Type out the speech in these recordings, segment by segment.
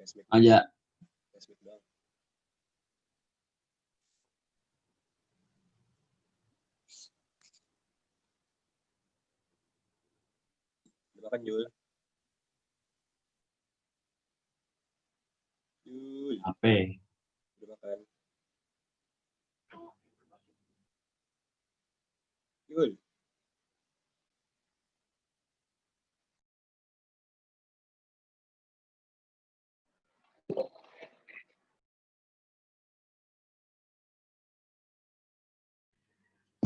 Aja. Udah makan Jul? Jul. Apa? Udah makan. Jul.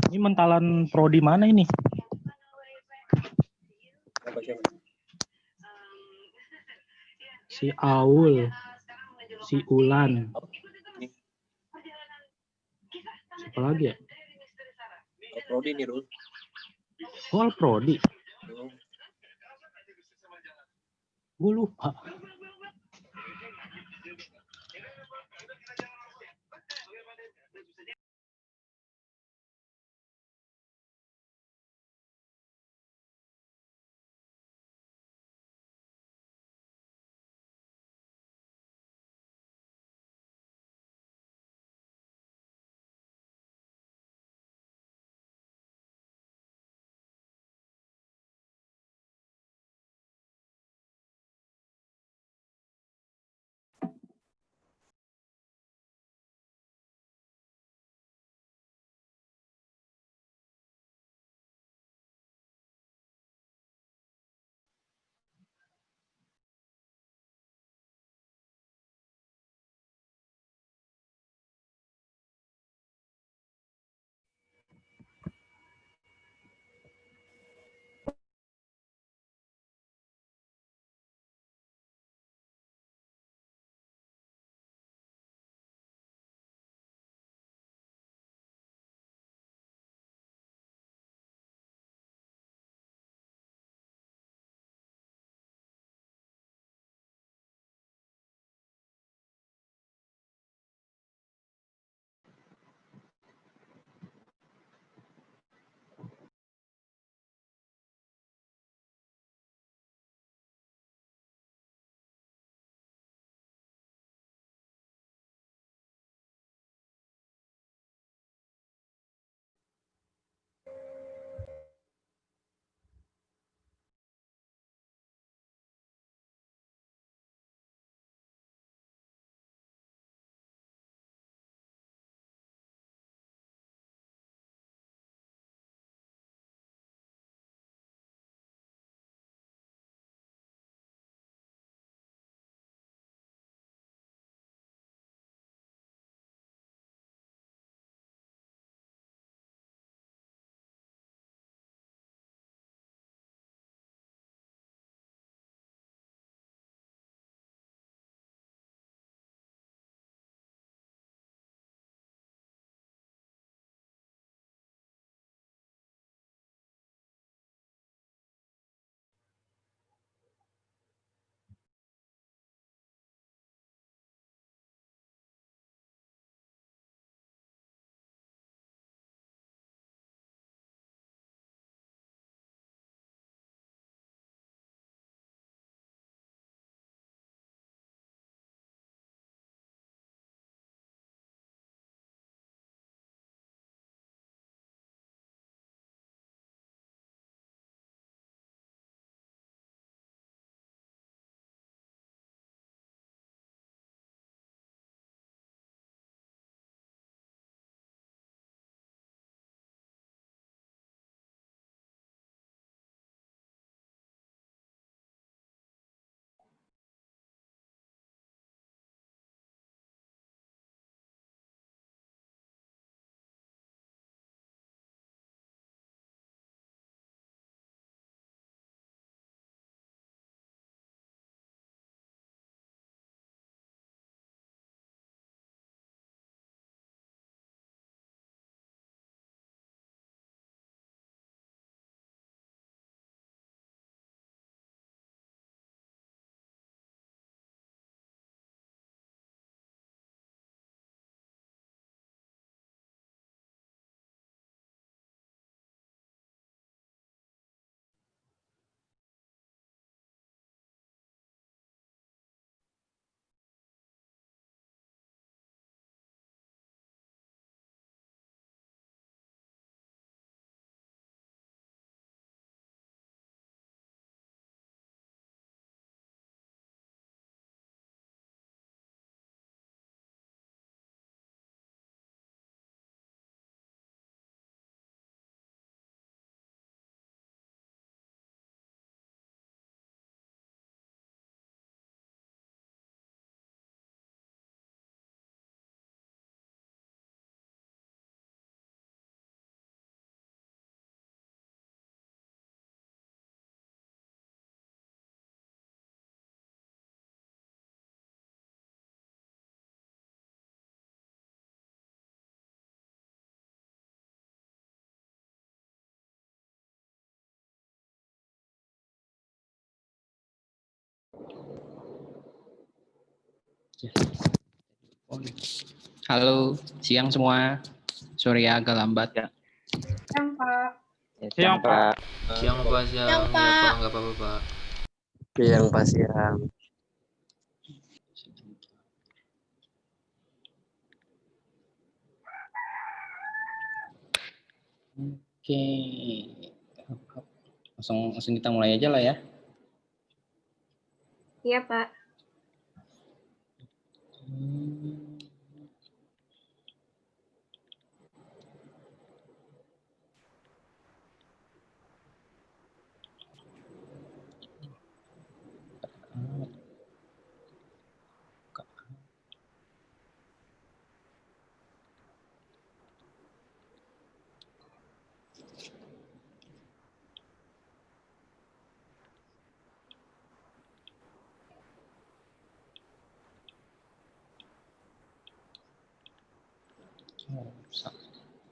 Ini mentalan prodi mana ini? Apa siapa? Si Aul, si Ulan. Nih. Siapa lagi ya? Prodi nih, Rul. Oh, prodi. Oh. Gue lupa. Halo, siang semua. Sorry ya agak lambat ya. Siang, Pak. Siang, Pak. Siang Pak, siang. Siang, Ya Pak. Pak, nggak apa-apa Pak. Siang, Pak, siang. Oke, langsung kita mulai aja lah ya. Iya, Pak.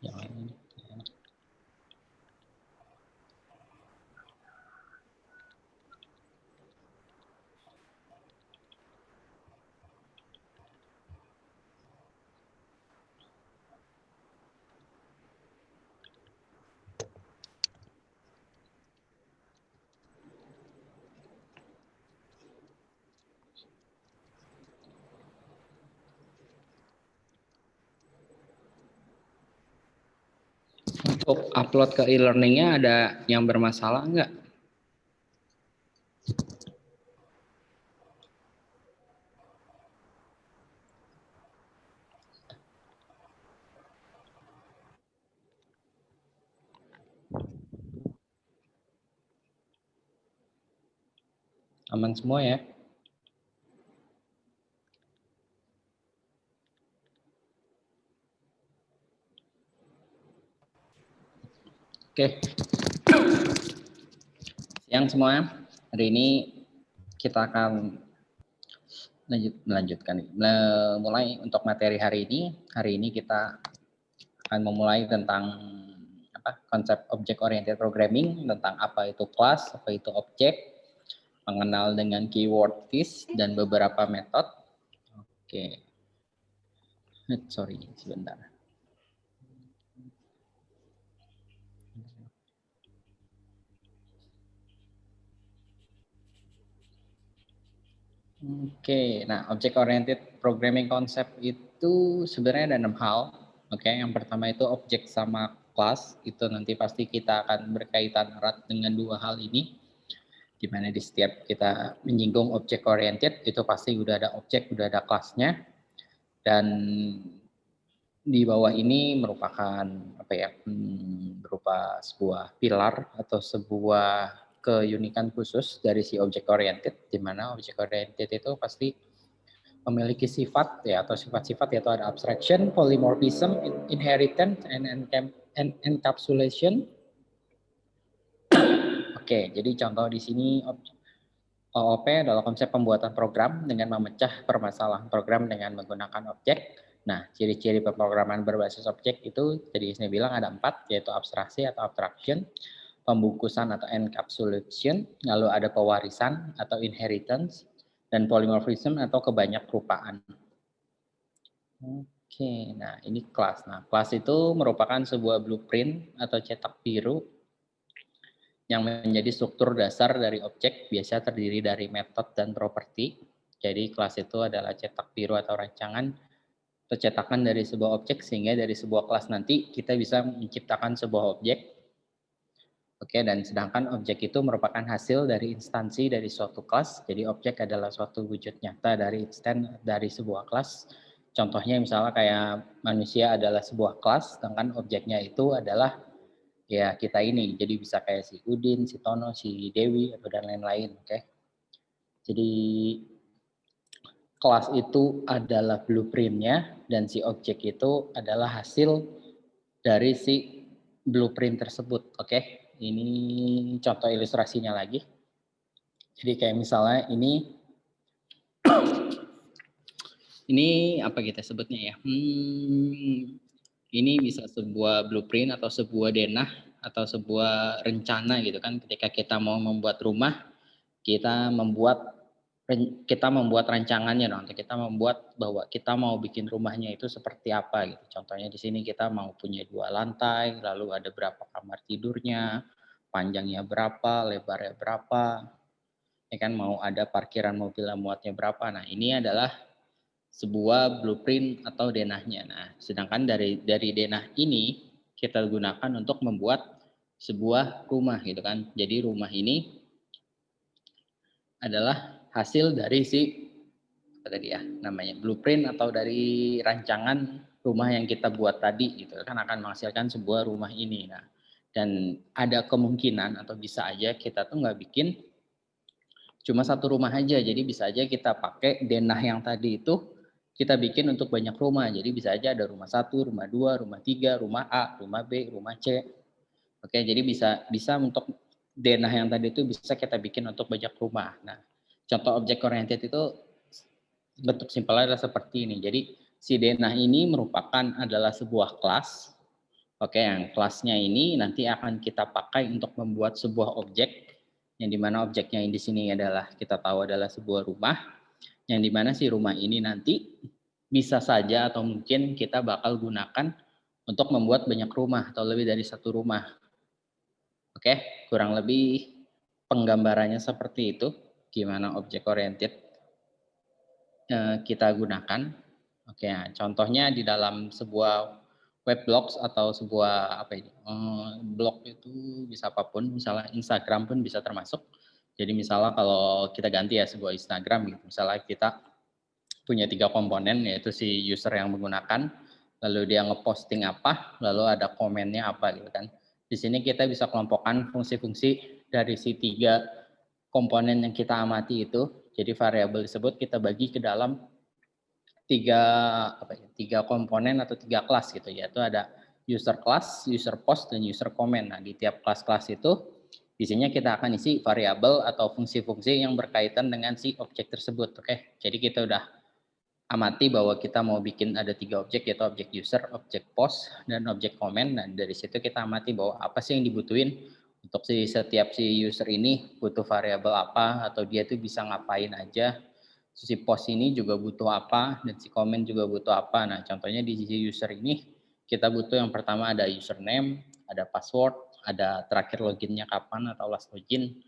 Yang ini. Untuk upload ke e-learningnya ada yang bermasalah nggak? Aman semua ya? Oke. Siang semua. Hari ini kita akan melanjutkan. Mulai untuk materi hari ini. Hari ini kita akan memulai tentang konsep object oriented programming, tentang apa itu kelas, apa itu objek, mengenal dengan keyword fish dan beberapa metode. Oke. Sorry, sebentar. Oke, nah object oriented programming concept itu sebenarnya ada 6 hal. Oke, yang pertama itu objek sama kelas, itu nanti pasti kita akan berkaitan erat dengan dua hal ini. Di mana di setiap kita menyinggung object oriented itu pasti udah ada objek, udah ada kelasnya. Dan di bawah ini merupakan berupa sebuah pilar atau sebuah keunikan khusus dari si object oriented, di mana object oriented itu pasti memiliki sifat ya atau sifat-sifat yaitu ada abstraction, polymorphism, inheritance, and encapsulation. Oke, jadi contoh di sini OOP adalah konsep pembuatan program dengan memecah permasalahan program dengan menggunakan objek. Nah, ciri-ciri pemrograman berbasis objek itu tadi saya bilang ada 4, yaitu abstraksi atau abstraction, pembungkusan atau encapsulation, lalu ada pewarisan atau inheritance, dan polymorphism atau kebanyakrupaan. Oke, nah ini kelas. Nah, kelas itu merupakan sebuah blueprint atau cetak biru yang menjadi struktur dasar dari objek, biasa terdiri dari metode dan properti. Jadi kelas itu adalah cetak biru atau rancangan atau cetakan dari sebuah objek, sehingga dari sebuah kelas nanti kita bisa menciptakan sebuah objek. Oke, dan sedangkan objek itu merupakan hasil dari instansi dari suatu kelas. Jadi objek adalah suatu wujud nyata dari instan dari sebuah kelas. Contohnya misalnya kayak manusia adalah sebuah kelas, sedangkan objeknya itu adalah ya kita ini. Jadi bisa kayak si Udin, si Tono, si Dewi, atau dan lain-lain. Oke. Jadi kelas itu adalah blueprintnya dan si objek itu adalah hasil dari si blueprint tersebut. Oke. Ini contoh ilustrasinya lagi. Jadi kayak misalnya ini apa kita sebutnya ya? Ini bisa sebuah blueprint atau sebuah denah atau sebuah rencana gitu kan. Ketika kita mau membuat rumah, kita membuat kita membuat rancangannya dong, kita membuat bahwa kita mau bikin rumahnya itu seperti apa gitu. Contohnya di sini kita mau punya 2 lantai, lalu ada berapa kamar tidurnya, panjangnya berapa, lebarnya berapa, ya kan, mau ada parkiran mobil muatnya berapa. Nah, ini adalah sebuah blueprint atau denahnya. Nah, sedangkan dari denah ini kita gunakan untuk membuat sebuah rumah gitu kan. Jadi rumah ini adalah hasil dari apa tadi ya namanya blueprint atau dari rancangan rumah yang kita buat tadi gitu kan, akan menghasilkan sebuah rumah ini. Nah, dan ada kemungkinan atau bisa aja kita tuh nggak bikin cuma satu rumah aja, jadi bisa aja kita pakai denah yang tadi itu kita bikin untuk banyak rumah. Jadi bisa aja ada rumah 1, rumah 2, rumah 3, rumah A, rumah B, rumah C. Oke, jadi bisa untuk denah yang tadi itu bisa kita bikin untuk banyak rumah. Nah, contoh object oriented itu bentuk simpelnya adalah seperti ini. Jadi si denah ini merupakan adalah sebuah kelas. Oke, yang kelasnya ini nanti akan kita pakai untuk membuat sebuah objek, yang dimana objeknya di sini adalah kita tahu adalah sebuah rumah, yang dimana si rumah ini nanti bisa saja atau mungkin kita bakal gunakan untuk membuat banyak rumah atau lebih dari satu rumah. Oke, kurang lebih penggambarannya seperti itu, gimana object oriented kita gunakan. Oke, nah, contohnya di dalam sebuah web blogs atau sebuah apa ini blog itu bisa apapun, misalnya Instagram pun bisa termasuk. Jadi misalnya kalau kita ganti ya sebuah Instagram gitu, misalnya kita punya 3 komponen, yaitu si user yang menggunakan, lalu dia ngeposting apa, lalu ada komennya apa gitu kan. Di sini kita bisa kelompokkan fungsi-fungsi dari si 3 komponen yang kita amati itu. Jadi variabel tersebut kita bagi ke dalam 3 komponen atau 3 kelas gitu, yaitu ada user class, user post, dan user comment. Nah, di tiap kelas-kelas itu isinya kita akan isi variabel atau fungsi-fungsi yang berkaitan dengan si objek tersebut. Oke, jadi kita udah amati bahwa kita mau bikin ada 3 objek, yaitu objek user, objek post, dan objek comment. Nah, dari situ kita amati bahwa apa sih yang dibutuhin untuk setiap si user ini, butuh variabel apa, atau dia tuh bisa ngapain aja. Si post ini juga butuh apa, dan si comment juga butuh apa. Nah, contohnya di sisi user ini kita butuh yang pertama ada username, ada password, ada terakhir loginnya kapan atau last login.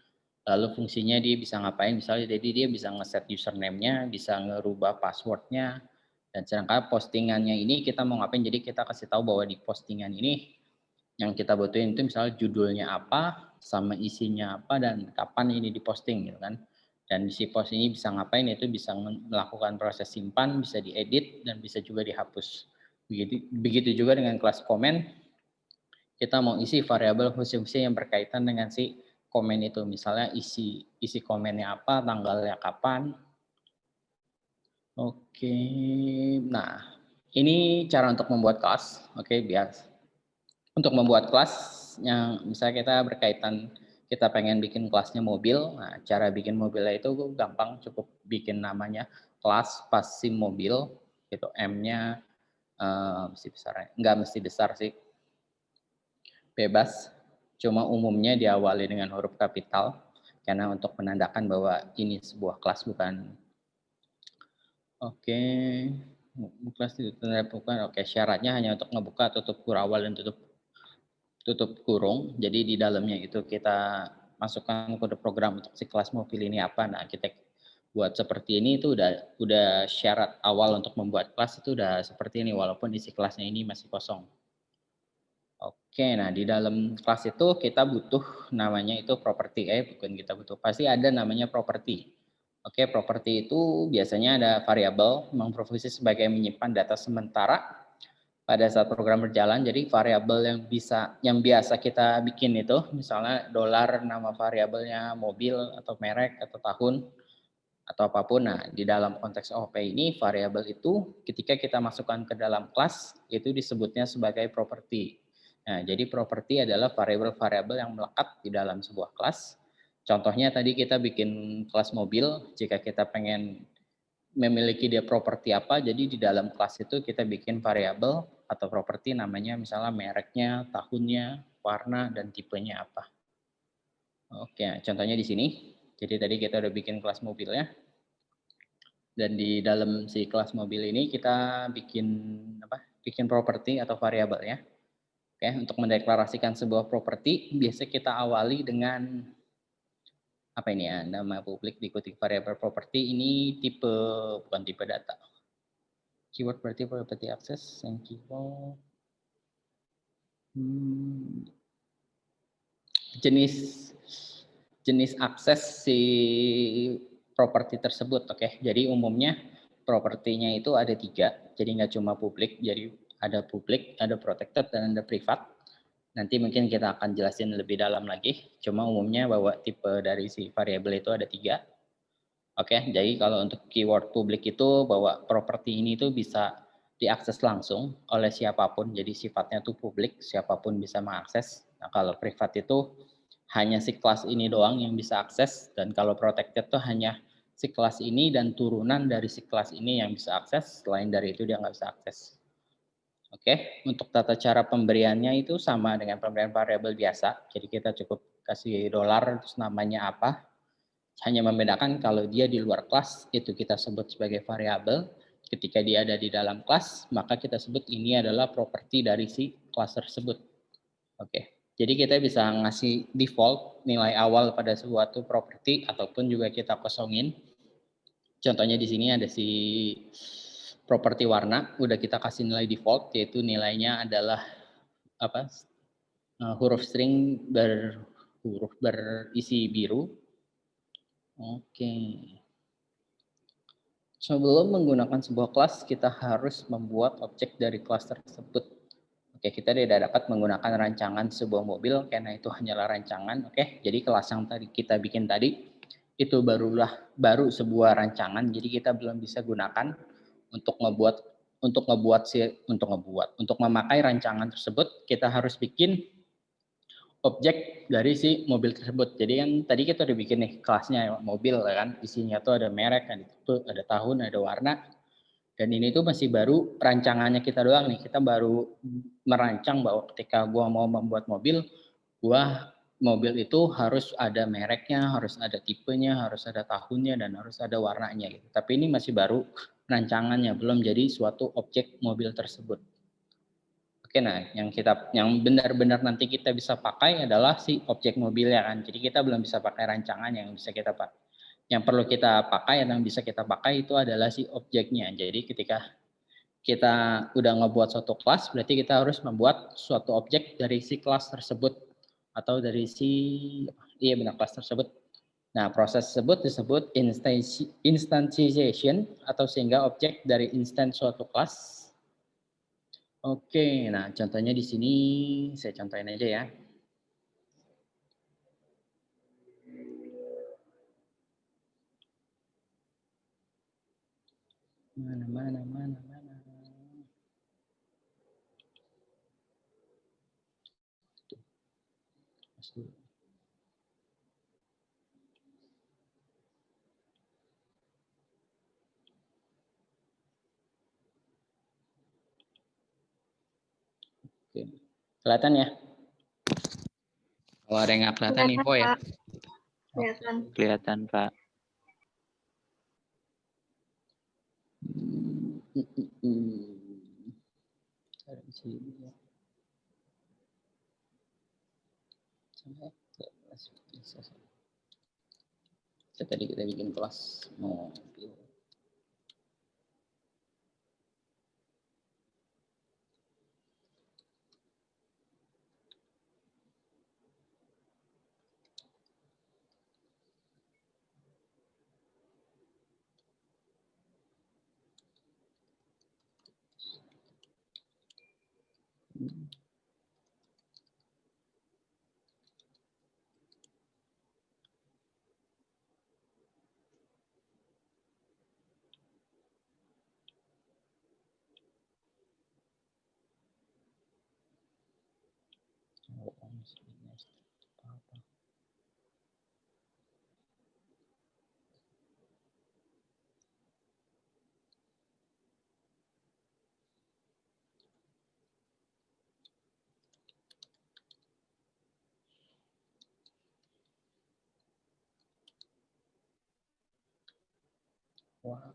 Lalu fungsinya dia bisa ngapain, misalnya jadi dia bisa ngeset username-nya, bisa ngerubah password-nya, dan sedangkan postingannya ini kita mau ngapain, jadi kita kasih tahu bahwa di postingan ini yang kita butuhin itu misalnya judulnya apa, sama isinya apa, dan kapan ini diposting gitu kan. Dan si post ini bisa ngapain, yaitu bisa melakukan proses simpan, bisa diedit, dan bisa juga dihapus. Begitu juga dengan kelas komen, kita mau isi variabel fungsi-fungsi yang berkaitan dengan si komen itu. Misalnya isi komennya apa, tanggalnya kapan. Oke, nah ini cara untuk membuat kelas. Oke, biasa. Untuk membuat kelas yang misalnya kita berkaitan, kita pengen bikin kelasnya mobil. Nah, cara bikin mobilnya itu gampang, cukup bikin namanya kelas pas SIM mobil, itu M-nya mesti besar, enggak mesti besar sih, bebas. Cuma umumnya diawali dengan huruf kapital, karena untuk menandakan bahwa ini sebuah kelas, bukan. Oke, kelas bukan. Oke, syaratnya hanya untuk ngebuka, tutup kurung awal, dan tutup kurung. Jadi di dalamnya itu kita masukkan kode program untuk si kelas mobil ini apa. Nah, kita buat seperti ini itu udah syarat awal untuk membuat kelas itu udah seperti ini, walaupun isi kelasnya ini masih kosong. Oke, nah di dalam kelas itu kita butuh namanya itu properti, bukan kita butuh, pasti ada namanya properti. Oke, properti itu biasanya ada variabel yang berfungsi sebagai menyimpan data sementara pada saat program berjalan. Jadi variabel yang biasa kita bikin itu misalnya $, nama variabelnya mobil atau merek atau tahun atau apapun. Nah, di dalam konteks OOP ini variabel itu ketika kita masukkan ke dalam kelas itu disebutnya sebagai properti. Nah, jadi properti adalah variabel-variabel yang melekat di dalam sebuah kelas. Contohnya tadi kita bikin kelas mobil, jika kita pengen memiliki dia properti apa, jadi di dalam kelas itu kita bikin variabel atau properti namanya misalnya mereknya, tahunnya, warna, dan tipenya apa. Oke, contohnya di sini. Jadi tadi kita udah bikin kelas mobilnya. Dan di dalam si kelas mobil ini kita bikin properti atau variabel ya. Oke, untuk mendeklarasikan sebuah properti biasa kita awali dengan apa ini ya, nama publik diikuti variabel properti ini bukan tipe data. Keyword berarti property access yang keyword jenis akses si properti tersebut. Oke, jadi umumnya propertinya itu ada 3, jadi nggak cuma publik, jadi ada publik, ada protected, dan ada privat. Nanti mungkin kita akan jelasin lebih dalam lagi, cuma umumnya bahwa tipe dari si variabel itu ada 3. Oke, jadi kalau untuk keyword publik itu bahwa properti ini tuh bisa diakses langsung oleh siapapun, jadi sifatnya tuh publik, siapapun bisa mengakses. Nah, kalau privat itu hanya si kelas ini doang yang bisa akses, dan kalau protected tuh hanya si kelas ini dan turunan dari si kelas ini yang bisa akses, selain dari itu dia nggak bisa akses. Oke, untuk tata cara pemberiannya itu sama dengan pemberian variabel biasa, jadi kita cukup kasih $, terus namanya apa. Hanya membedakan kalau dia di luar kelas, itu kita sebut sebagai variabel. Ketika dia ada di dalam kelas, maka kita sebut ini adalah properti dari si kelas tersebut. Oke, jadi kita bisa ngasih default nilai awal pada suatu properti, ataupun juga kita kosongin. Contohnya di sini ada si properti warna, udah kita kasih nilai default, yaitu nilainya adalah huruf string berhuruf berisi biru. Oke. Sebelum menggunakan sebuah kelas, kita harus membuat objek dari kelas tersebut. Oke, kita tidak dapat menggunakan rancangan sebuah mobil karena itu hanyalah rancangan. Oke, jadi kelas yang tadi kita bikin tadi itu baru sebuah rancangan. Jadi kita belum bisa gunakan untuk memakai rancangan tersebut. Kita harus bikin objek dari si mobil tersebut. Jadi kan tadi kita udah bikin nih kelasnya mobil kan, isinya tuh ada merek, ada tahun, ada warna. Dan ini tuh masih baru rancangannya kita doang nih. Kita baru merancang bahwa ketika gua mau membuat mobil itu harus ada mereknya, harus ada tipenya, harus ada tahunnya, dan harus ada warnanya gitu. Tapi ini masih baru rancangannya, belum jadi suatu objek mobil tersebut. Oke, nah yang benar-benar nanti kita bisa pakai adalah si objek mobilnya kan. Jadi kita belum bisa pakai rancangan yang bisa kita pakai. Yang perlu kita pakai, yang bisa kita pakai itu adalah si objeknya. Jadi ketika kita udah ngebuat suatu kelas, berarti kita harus membuat suatu objek dari si kelas tersebut atau dari kelas tersebut. Nah, proses tersebut disebut instantiation atau sehingga objek dari instance suatu kelas. Oke, nah contohnya di sini saya contohin aja ya. Mana. Oke. Kelihatan ya? Kalau ada yang nggak kelihatan info ya. Kelihatan. Kelihatan, Pak. Tadi kita bikin kelas mobil. Wow.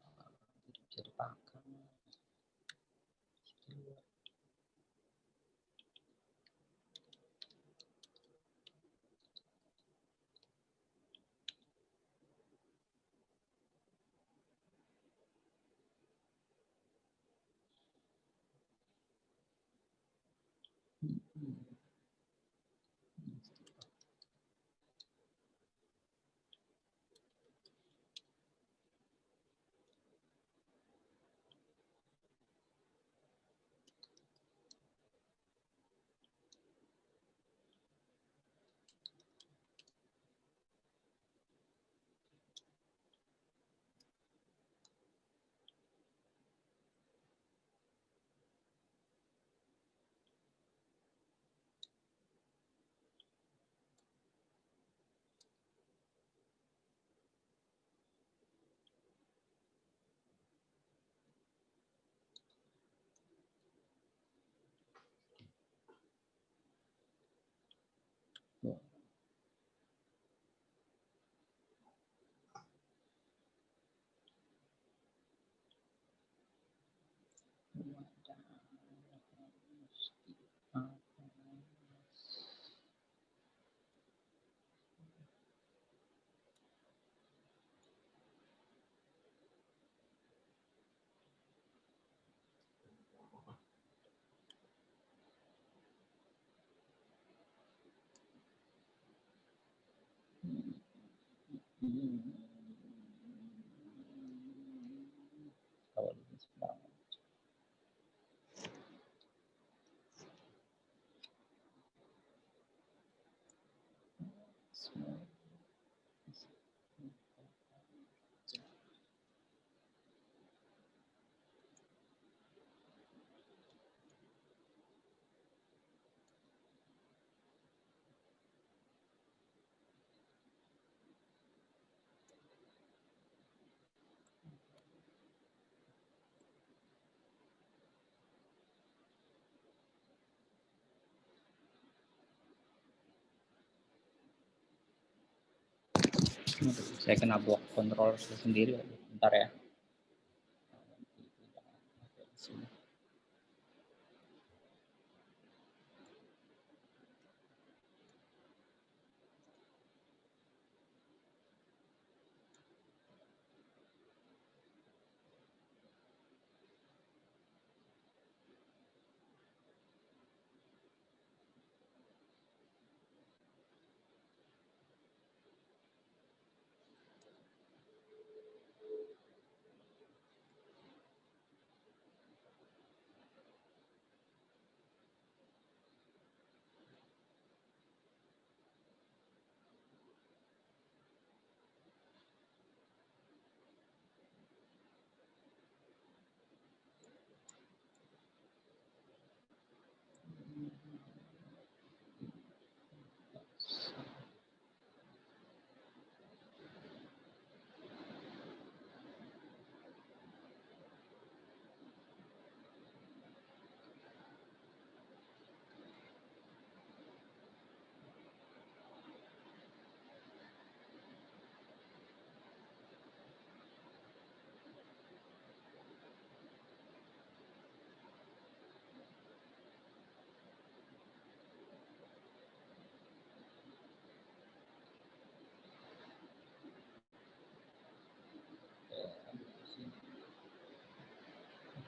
Saya kena blok kontrol sendiri. Bentar ya.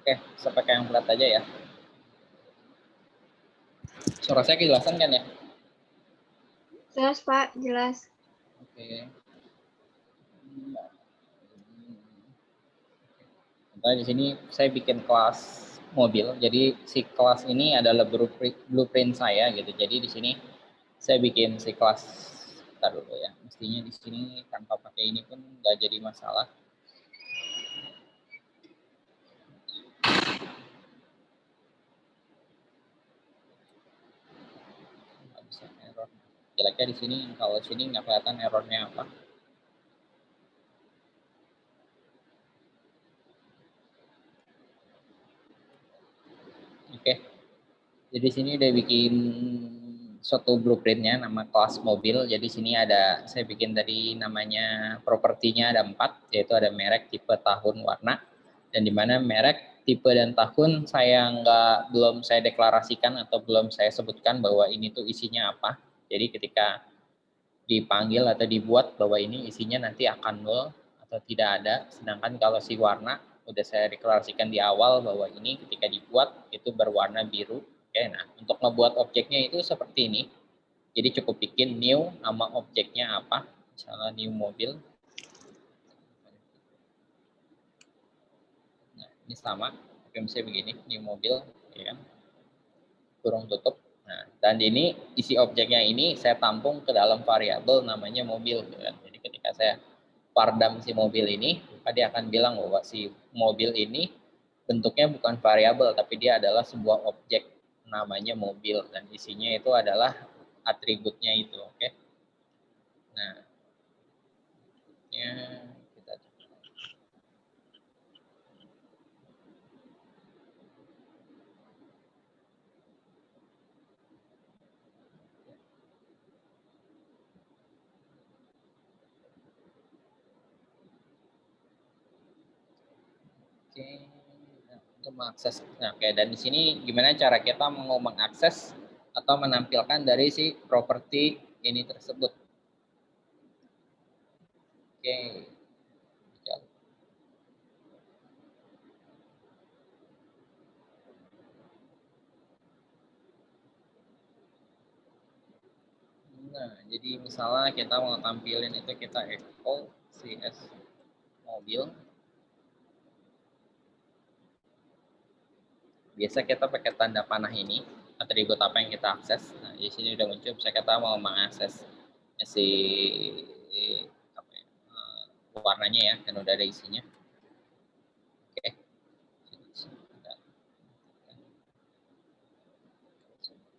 Oke, saya pakai yang flat aja ya. Suara saya kejelasan kan ya? Jelas, Pak. Jelas. Oke. Nah, di sini saya bikin kelas mobil. Jadi si kelas ini adalah blueprint saya gitu. Jadi di sini saya bikin si kelas. Bentar dulu ya. Mestinya di sini tanpa pakai ini pun nggak jadi masalah. Nggak bisa error. Jeleknya di sini kalau sini nggak kelihatan errornya apa. Oke. Jadi sini udah bikin suatu blueprintnya nama kelas mobil. Jadi sini ada saya bikin tadi namanya propertinya ada 4, yaitu ada merek, tipe, tahun, warna, dan di mana merek, tipe, dan tahun belum saya deklarasikan atau belum saya sebutkan bahwa ini tuh isinya apa. Jadi ketika dipanggil atau dibuat bahwa ini isinya nanti akan nol atau tidak ada. Sedangkan kalau si warna udah saya deklarasikan di awal bahwa ini ketika dibuat itu berwarna biru. Oke, nah untuk ngebuat objeknya itu seperti ini. Jadi cukup bikin new, nama objeknya apa, misalnya new mobil. Nah, ini sama, oke misalnya begini, new mobil, ya kan, kurung tutup. Nah, dan ini isi objeknya ini saya tampung ke dalam variabel namanya mobil, gitu kan. Jadi ketika saya pardam si mobil ini, maka dia akan bilang bahwa si mobil ini bentuknya bukan variabel, tapi dia adalah sebuah objek namanya mobil, dan isinya itu adalah atributnya itu, oke. Nah, ya kita oke. Nah, untuk mengakses, nah, oke, dan di sini gimana cara kita mau mengakses atau menampilkan dari si properti ini tersebut. Oke. Nah, jadi misalnya kita mau tampilin itu, kita echo cs mobil. Biasa kita pakai tanda panah ini, atribut apa yang kita akses. Nah, di sini udah muncul, misalnya kita mau mengakses si apa ya, warnanya ya, kan udah ada isinya. Oke.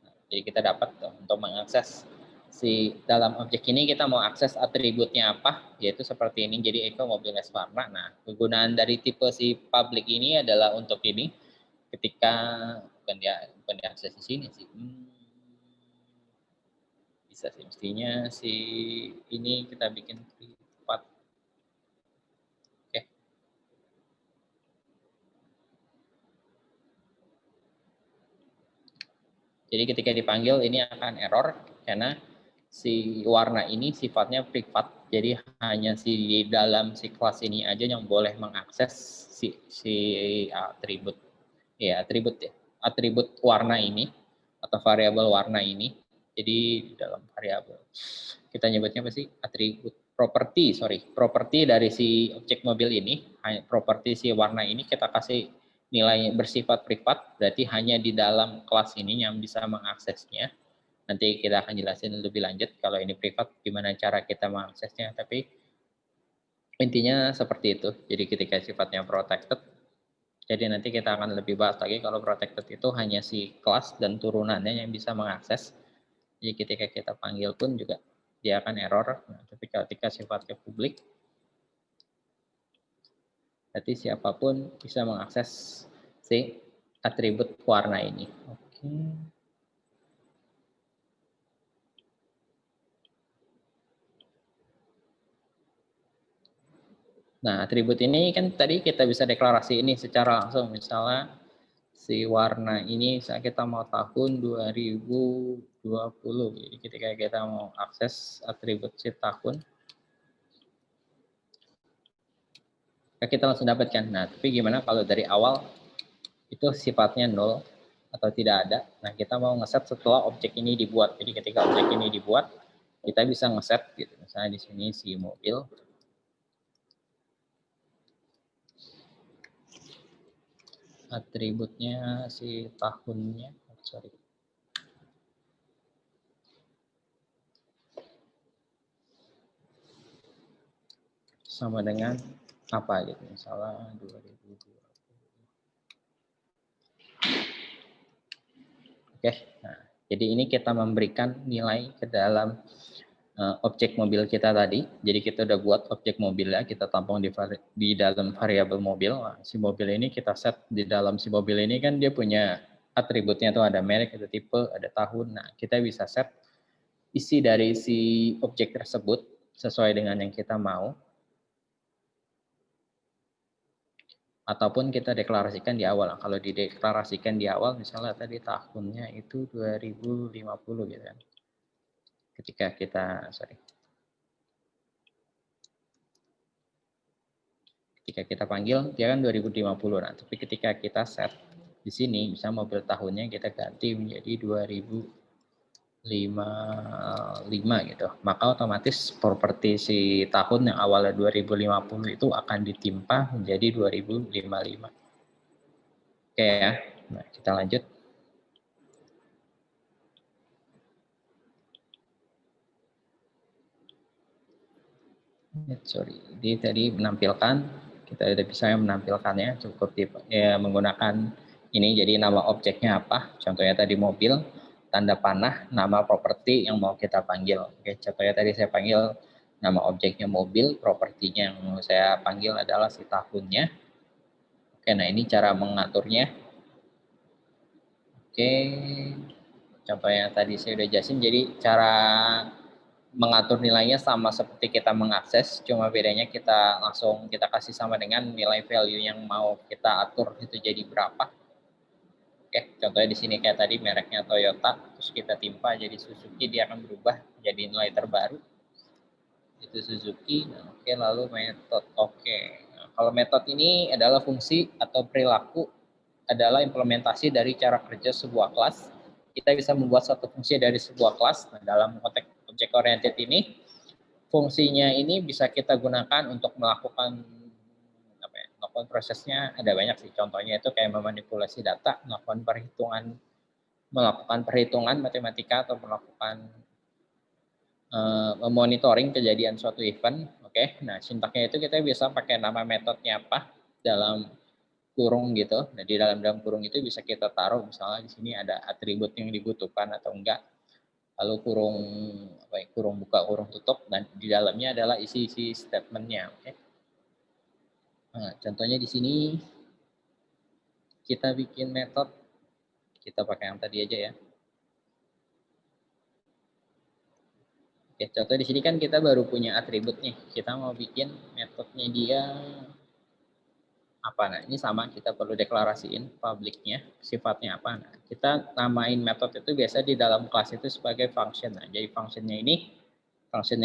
Nah, jadi kita dapat tuh, untuk mengakses si dalam objek ini kita mau akses atributnya apa, yaitu seperti ini. Jadi echo mobil es warna. Nah, kegunaan dari tipe si public ini adalah untuk ini. Ketika bukan diakses di sini sih, bisa sih mestinya si ini kita bikin privat. Oke. Jadi ketika dipanggil ini akan error karena si warna ini sifatnya privat. Jadi hanya si di dalam si kelas ini aja yang boleh mengakses si atribut. Ya, atribut warna ini atau variabel warna ini. Jadi di dalam variabel kita nyebutnya apa sih? Atribut properti dari si objek mobil ini, properti si warna ini kita kasih nilai bersifat privat, berarti hanya di dalam kelas ini yang bisa mengaksesnya. Nanti kita akan jelasin lebih lanjut kalau ini privat gimana cara kita mengaksesnya, tapi intinya seperti itu. Jadi ketika sifatnya protected, jadi nanti kita akan lebih bahas lagi kalau protected itu hanya si kelas dan turunannya yang bisa mengakses. Jadi ketika kita panggil pun juga dia akan error. Nah, tapi ketika sifatnya publik, berarti siapapun bisa mengakses si atribut warna ini. Oke. Nah, atribut ini kan tadi kita bisa deklarasi ini secara langsung. Misalnya si warna ini, misalnya kita mau tahun 2020. Jadi ketika kita mau akses atribut si tahun, kita langsung dapatkan. Nah, tapi gimana kalau dari awal itu sifatnya 0 atau tidak ada. Nah, kita mau ngeset setelah objek ini dibuat. Jadi ketika objek ini dibuat, kita bisa ngeset gitu. Misalnya di sini si mobil. Atributnya si tahunnya, sorry. Sama dengan apa gitu, misalnya 2020. Oke, nah, jadi ini kita memberikan nilai ke dalam objek mobil kita tadi. Jadi kita udah buat objek mobilnya, kita tampung di dalam variabel mobil. Nah, si mobil ini kita set di dalam si mobil ini kan dia punya atributnya tuh ada merek, ada tipe, ada tahun. Nah, kita bisa set isi dari si objek tersebut sesuai dengan yang kita mau. Ataupun kita deklarasikan di awal. Kalau dideklarasikan di awal, misalnya tadi tahunnya itu 2050 gitu kan. Ketika kita panggil, dia kan 2050. Nah, tapi ketika kita set, Di sini bisa mobil tahunnya kita ganti menjadi 2055 gitu. Maka otomatis properti si tahun yang awalnya 2050 itu akan ditimpa menjadi 2055. Oke ya. Nah, kita lanjut. Sorry, ini tadi menampilkan, kita udah bisa menampilkannya, cukup ya, menggunakan ini, jadi nama objeknya apa, contohnya tadi mobil, tanda panah, nama properti yang mau kita panggil. Oke, contohnya tadi saya panggil nama objeknya mobil, propertinya yang mau saya panggil adalah si tahunnya. Oke, nah ini cara mengaturnya. Oke, contohnya tadi saya udah jelasin, jadi cara mengatur nilainya sama seperti kita mengakses, cuma bedanya kita langsung kita kasih sama dengan nilai value yang mau kita atur itu jadi berapa. Oke, contohnya di sini kayak tadi mereknya Toyota, terus kita timpa jadi Suzuki, dia akan berubah jadi nilai terbaru. Itu Suzuki. Nah, oke, lalu metode. Oke. Nah, kalau metode ini adalah fungsi atau perilaku, adalah implementasi dari cara kerja sebuah kelas. Kita bisa membuat satu fungsi dari sebuah kelas. Nah, dalam konteks object oriented ini, fungsinya ini bisa kita gunakan untuk melakukan melakukan prosesnya. Ada banyak sih, contohnya itu kayak memanipulasi data, melakukan perhitungan matematika, atau melakukan memonitoring kejadian suatu event. Oke, nah sintaknya itu kita bisa pakai nama metodenya apa dalam kurung gitu. Nah, di dalam kurung itu bisa kita taruh misalnya di sini ada atribut yang dibutuhkan atau enggak. Lalu kurung buka, kurung tutup, dan di dalamnya adalah isi-isi statementnya. Oke. Nah, contohnya di sini kita bikin metode, kita pakai yang tadi aja ya. Oke, contoh di sini kan kita baru punya atribut nih. Kita mau bikin metodenya dia apa? Nah, ini sama, kita perlu deklarasiin publiknya, sifatnya apa. Nah, kita namain metode itu biasa di dalam kelas itu sebagai function. Nah, jadi functionnya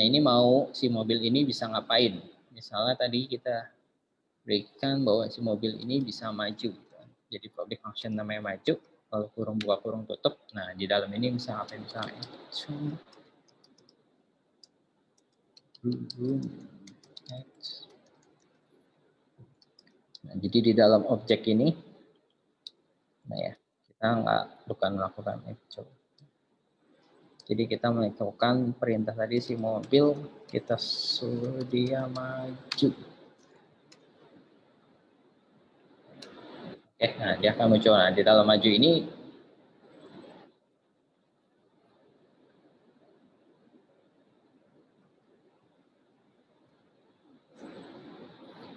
ini mau si mobil ini bisa ngapain. Misalnya tadi kita berikan bahwa si mobil ini bisa maju. Jadi public function namanya maju, kalau kurung buka kurung tutup. Nah, di dalam ini bisa ngapain misalnya. Nah, jadi di dalam objek ini, nah ya, kita bukan melakukan itu. Jadi kita melakukan perintah tadi si mobil, kita suruh dia maju. Oke, nah dia akan muncul. Nah, di dalam maju ini,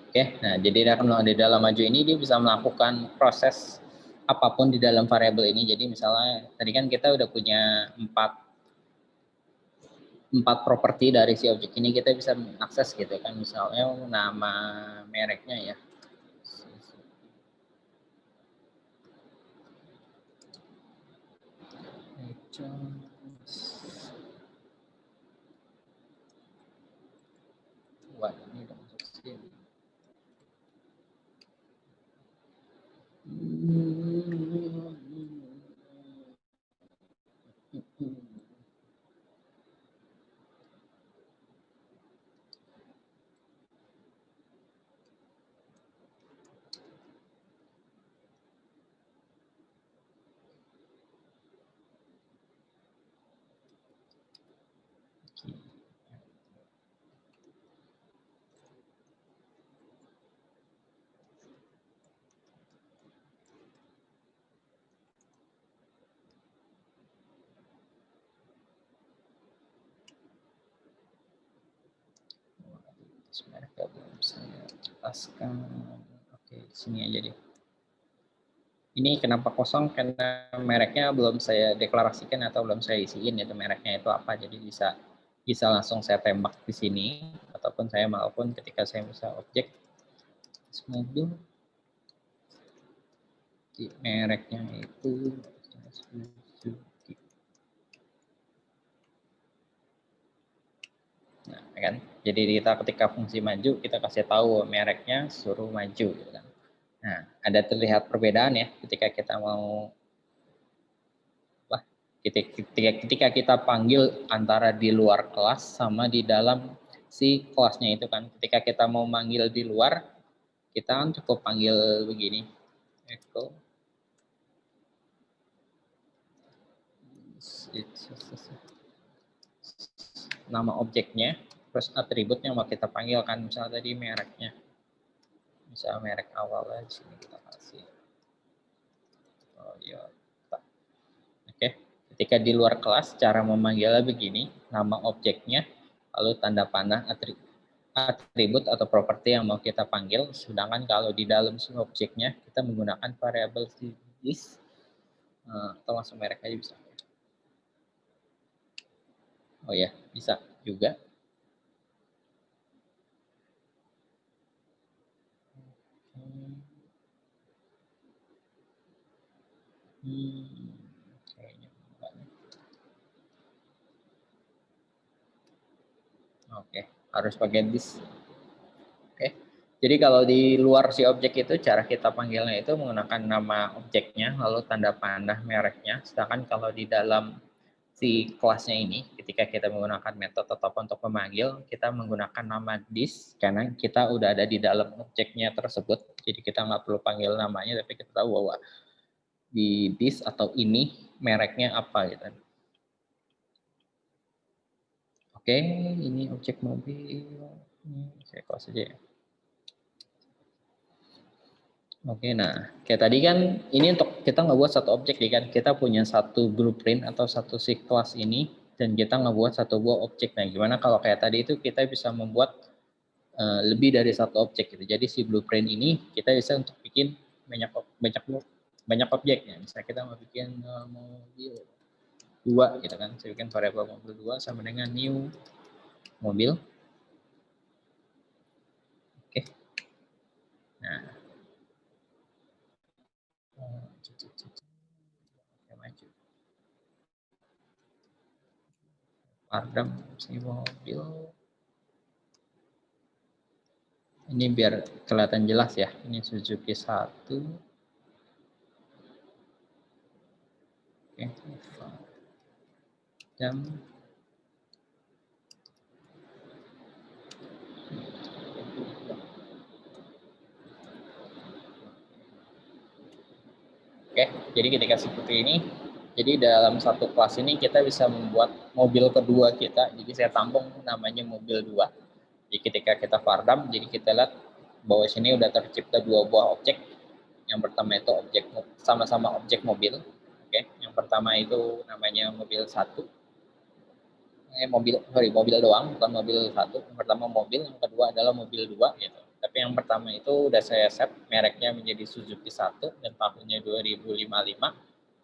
oke, nah jadi di dalam maju ini dia bisa melakukan proses apapun di dalam variabel ini. Jadi misalnya tadi kan kita udah punya empat properti dari si objek ini, kita bisa mengakses gitu kan, misalnya nama mereknya ya. Wah, ini udah masuk sini. Sebenarnya belum saya jelaskan. Oke, di sini aja deh. Ini kenapa kosong? Karena mereknya belum saya deklarasikan atau belum saya isiin itu mereknya itu apa. Jadi bisa langsung saya tembak di sini, ataupun saya maupun ketika saya bisa objek mobil, di mereknya itu Suzuki. Nah, kan? Jadi kita ketika fungsi maju kita kasih tahu mereknya suruh maju, gitu kan. Nah, ada terlihat perbedaan ya ketika kita mau ketika kita panggil antara di luar kelas sama di dalam si kelasnya itu kan. Ketika kita mau manggil di luar, kita kan cukup panggil begini. Echo. Nama objeknya, terus atribut yang mau kita panggil kan, misalnya tadi mereknya. Misalnya merek awal di sini kita kasih. Toyota. Oke. Ketika di luar kelas, cara memanggilnya begini, nama objeknya, lalu tanda panah atribut atau properti yang mau kita panggil. Sedangkan kalau di dalam objeknya, kita menggunakan variabel this, atau langsung merek aja bisa. Oh ya, bisa juga. Kayaknya enggak. Oke, harus pakai this. Oke. Jadi kalau di luar si objek itu cara kita panggilnya itu menggunakan nama objeknya lalu tanda panah mereknya. Sedangkan kalau di dalam si kelasnya ini ketika kita menggunakan metode atau untuk memanggil kita menggunakan nama this karena kita udah ada di dalam objeknya tersebut. Jadi kita nggak perlu panggil namanya tapi kita tahu bahwa di this atau ini mereknya apa gitu. Oke, ini objek mobil. Saya close aja ya. Oke, nah kayak tadi kan ini untuk kita ngebuat satu objek nih kan. Kita punya satu blueprint atau satu si kelas ini dan kita ngebuat satu buah objek. Nah, gimana kalau kayak tadi itu kita bisa membuat lebih dari satu objek gitu. Jadi si blueprint ini kita bisa untuk bikin banyak objek ya. Misalnya kita mau bikin mobil 2 gitu kan. Saya bikin variabel mobil 2 sama dengan new mobil. Oke. Nah. Maju. Pardam si mobil. Ini biar kelihatan jelas ya. Ini Suzuki 1. Oke. Jam. Oke, jadi ketika seperti ini, jadi dalam satu kelas ini kita bisa membuat mobil kedua kita. Jadi saya tampung namanya mobil 2. Jadi ketika kita fardam, jadi kita lihat bahwa sini udah tercipta 2 buah objek. Yang pertama itu objek sama-sama objek mobil. Oke, yang pertama itu namanya mobil 1. Mobil doang, bukan mobil 1. Yang pertama mobil, yang kedua adalah mobil 2 gitu. Tapi yang pertama itu udah saya set mereknya menjadi Suzuki 1 dan tahunnya 2055.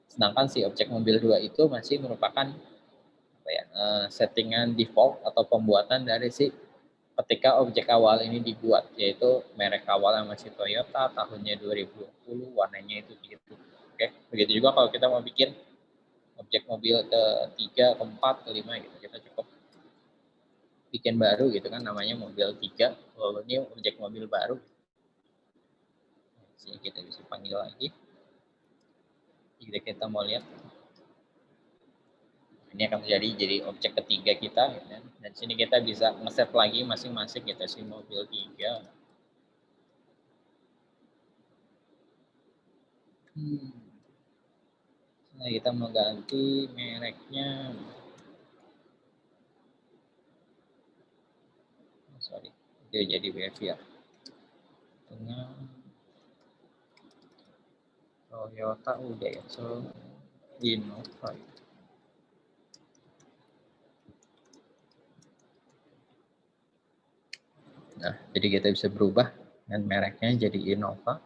Sedangkan si objek mobil 2 itu masih merupakan settingan default atau pembuatan dari si ketika objek awal ini dibuat, yaitu merek awal yang masih Toyota, tahunnya 2020, warnanya itu biru. Oke, begitu juga kalau kita mau bikin objek mobil ke-3, ke-4, ke-5 gitu, kita cukup bikin baru gitu kan, namanya mobil 3, lalu ini objek mobil baru. Sini kita bisa panggil lagi. Jika kita mau lihat, ini akan jadi objek ketiga kita, gitu kan. Dan sini kita bisa ngeset lagi masing-masing kita si mobil 3. Nah, kita mau ganti mereknya. Sorry, dia jadi behavior. Tengah Toyota udah ya, so Innova. Nah, jadi kita bisa berubah dan mereknya jadi Innova.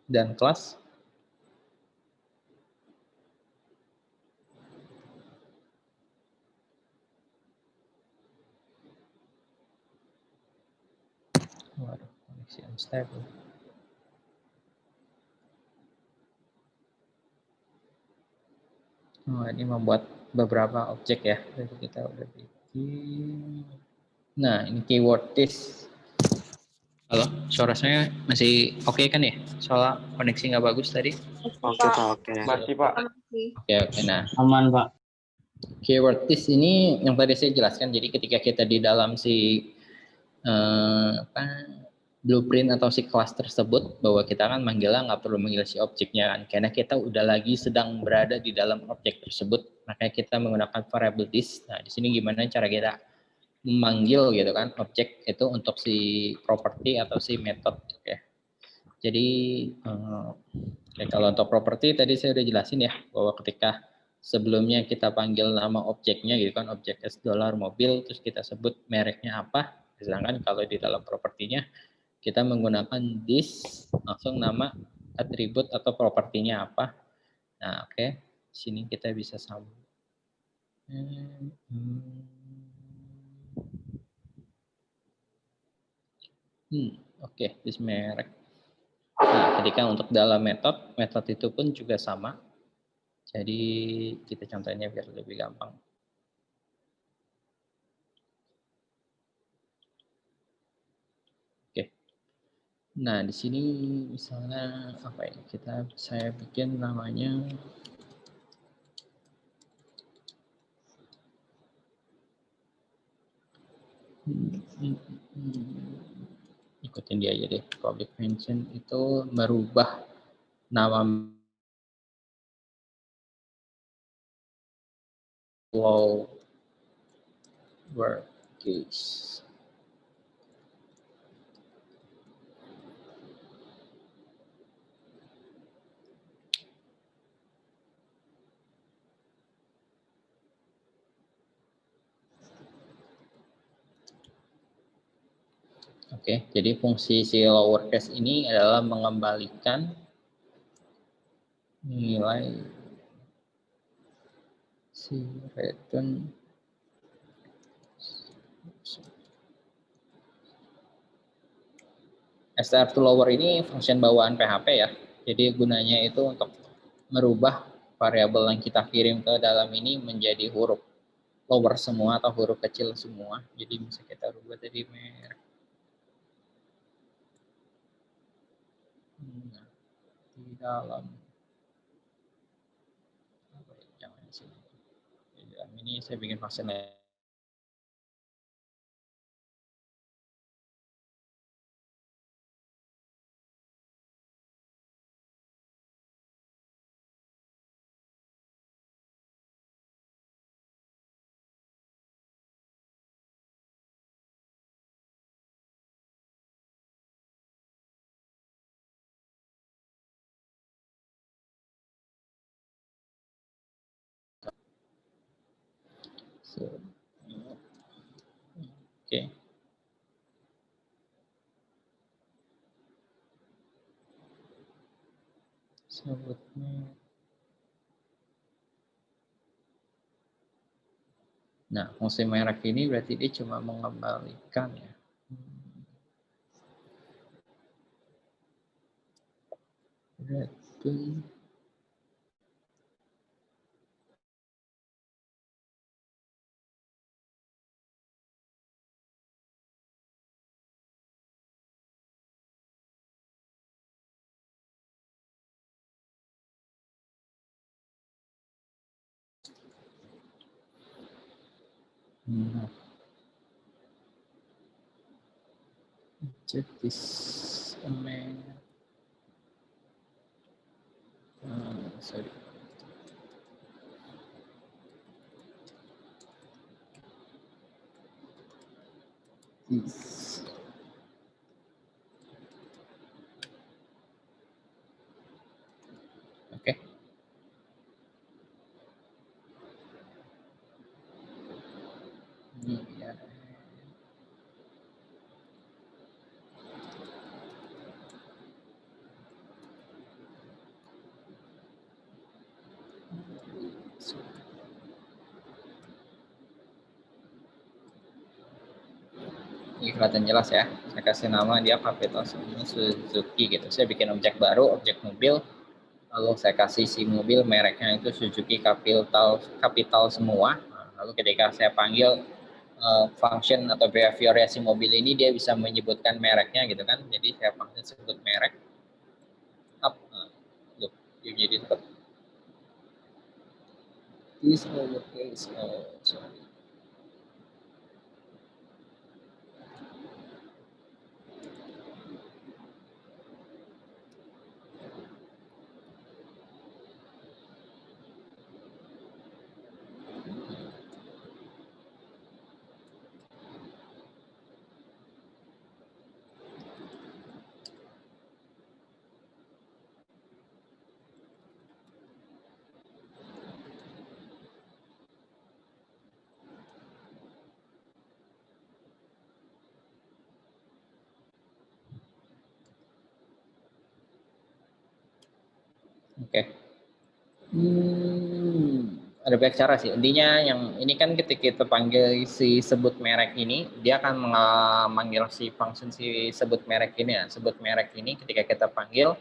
Dan kelas. Waduh, koneksi unstable. Oh, ini membuat beberapa objek ya. Jadi kita udah bikin. Nah, ini keyword this. Halo, suara saya masih oke kan ya? Soalnya koneksi nggak bagus tadi. Oke Pak, oke. Masih Pak. Oke. Nah, Aman, Pak. keyword this ini yang tadi saya jelaskan. Jadi ketika kita di dalam si blueprint atau si kelas tersebut, bahwa kita kan manggilnya nggak perlu manggil si objeknya kan, karena kita udah lagi sedang berada di dalam objek tersebut, makanya kita menggunakan variable this. Nah, di sini gimana cara kita memanggil gitu kan objek itu untuk si property atau si method ya. Jadi kalau untuk property tadi saya udah jelasin ya, bahwa ketika sebelumnya kita panggil nama objeknya gitu kan, objek $, mobil, terus kita sebut mereknya apa. Sedangkan kalau di dalam propertinya kita menggunakan this, langsung nama atribut atau propertinya apa. Nah, oke. Sini kita bisa sambung. Oke, this merek. Nah, ketika untuk dalam metode itu pun juga sama. Jadi kita contohnya biar lebih gampang. Oke. Nah, di sini misalnya apa ya? Saya bikin namanya ikutin dia aja deh. Public mention itu merubah nama flow workcase. Oke, jadi fungsi si lowercase ini adalah mengembalikan nilai si return str to lower ini function bawaan PHP ya. Jadi gunanya itu untuk merubah variabel yang kita kirim ke dalam ini menjadi huruf lower semua atau huruf kecil semua. Jadi bisa kita rubah tadi merek. Nah, di dalam jangan di sini. Di dalam ini saya bikin function lain. Oke. Sebutnya. Nah, fungsi merek ini berarti dia cuma mengembalikan ya. Return. Check this sorry. This. Oke. Ini ya. Ini kelihatan jelas ya. Saya kasih nama dia Capito Suzuki gitu. Saya bikin objek baru, objek mobil. Lalu saya kasih si mobil mereknya itu Suzuki Capital semua. Nah, lalu ketika saya panggil function atau behavior si mobil ini, dia bisa menyebutkan mereknya gitu kan. Jadi saya panggil sebut merek up. Loh, jadi tetap this lowercase. Sorry. Oke. Ada banyak cara sih. Intinya yang ini kan ketika kita panggil si sebut merek ini, dia akan memanggil si function si sebut merek ini ya. Sebut merek ini ketika kita panggil,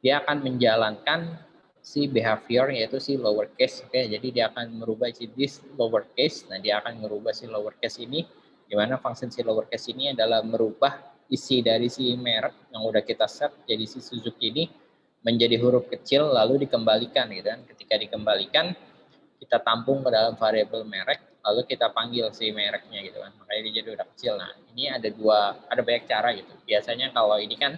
dia akan menjalankan si behavior yaitu si lowercase. Oke, jadi dia akan merubah si this lowercase. Nah, dia akan merubah si lowercase ini, di mana function si lowercase ini adalah merubah isi dari si merek yang udah kita set jadi si Suzuki ini menjadi huruf kecil lalu dikembalikan gitu kan. Ketika dikembalikan kita tampung ke dalam variabel merek lalu kita panggil si mereknya gitu kan. Makanya dia jadi udah kecil. Nah, ini ada banyak cara gitu. Biasanya kalau ini kan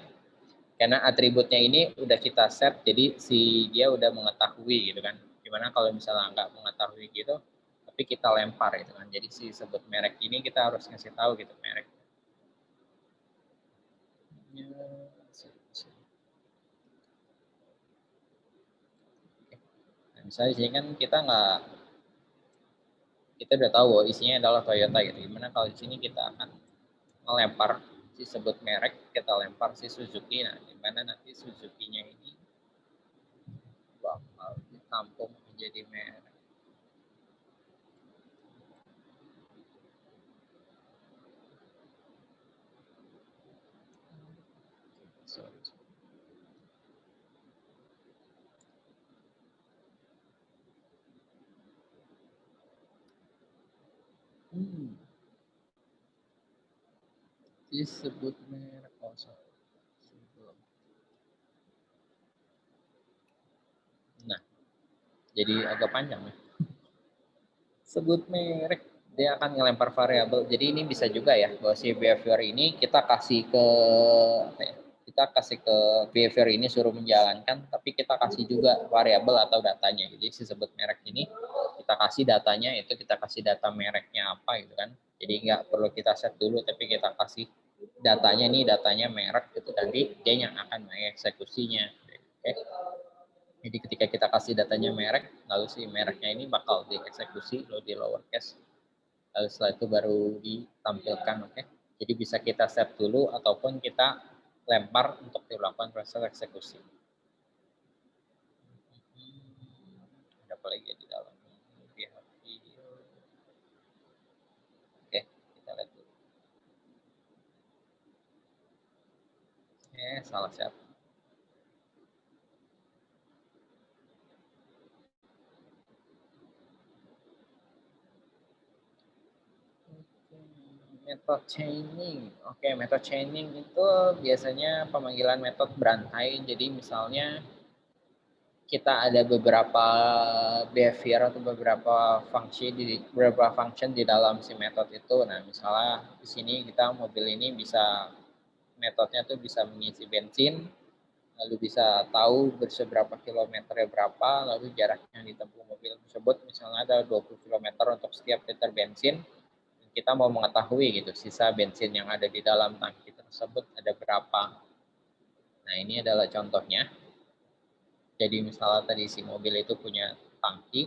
karena atributnya ini udah kita set jadi si dia udah mengetahui gitu kan. Gimana kalau misalnya nggak mengetahui gitu tapi kita lempar gitu kan. Jadi si sebut merek ini kita harus ngasih tahu gitu merek. Misalnya di sini kan kita udah tahu bahwa isinya adalah Toyota gitu. Gimana kalau di sini kita akan melempar si sebut merek, kita lempar si Suzuki. Nah, dimana nanti Suzuki-nya ini bakal ditampung menjadi merek. Sorry. Disebut merek Nah, jadi agak panjang ya. Sebut merek, dia akan ngelempar variabel. Jadi ini bisa juga ya, bahwa si behavior ini kita kasih ke kita kasih ke behavior ini suruh menjalankan, tapi kita kasih juga variabel atau datanya. Jadi si sebut merek ini kita kasih datanya, itu kita kasih data mereknya apa gitu kan. Jadi nggak perlu kita set dulu, tapi kita kasih datanya nih, datanya merek gitu. Nanti dia yang akan mengeksekusinya. Oke. Jadi ketika kita kasih datanya merek, lalu si mereknya ini bakal dieksekusi di lowercase. Lalu setelah itu baru ditampilkan, oke. Jadi bisa kita set dulu ataupun kita lempar untuk dilakukan proses eksekusi. Ada apa lagi di dalam? Oke, kita lihat dulu. Salah siapa? Method chaining. Oke, method chaining itu biasanya pemanggilan metode berantai. Jadi misalnya kita ada beberapa behavior atau beberapa function di dalam si metode itu. Nah, misalnya di sini kita mobil ini bisa metodenya tuh bisa mengisi bensin, lalu bisa tahu berseberapa kilometernya berapa, lalu jarak yang ditempuh mobil tersebut misalnya ada 20 km untuk setiap liter bensin. Kita mau mengetahui gitu sisa bensin yang ada di dalam tangki tersebut ada berapa. Nah, ini adalah contohnya. Jadi misalnya tadi si mobil itu punya tangki,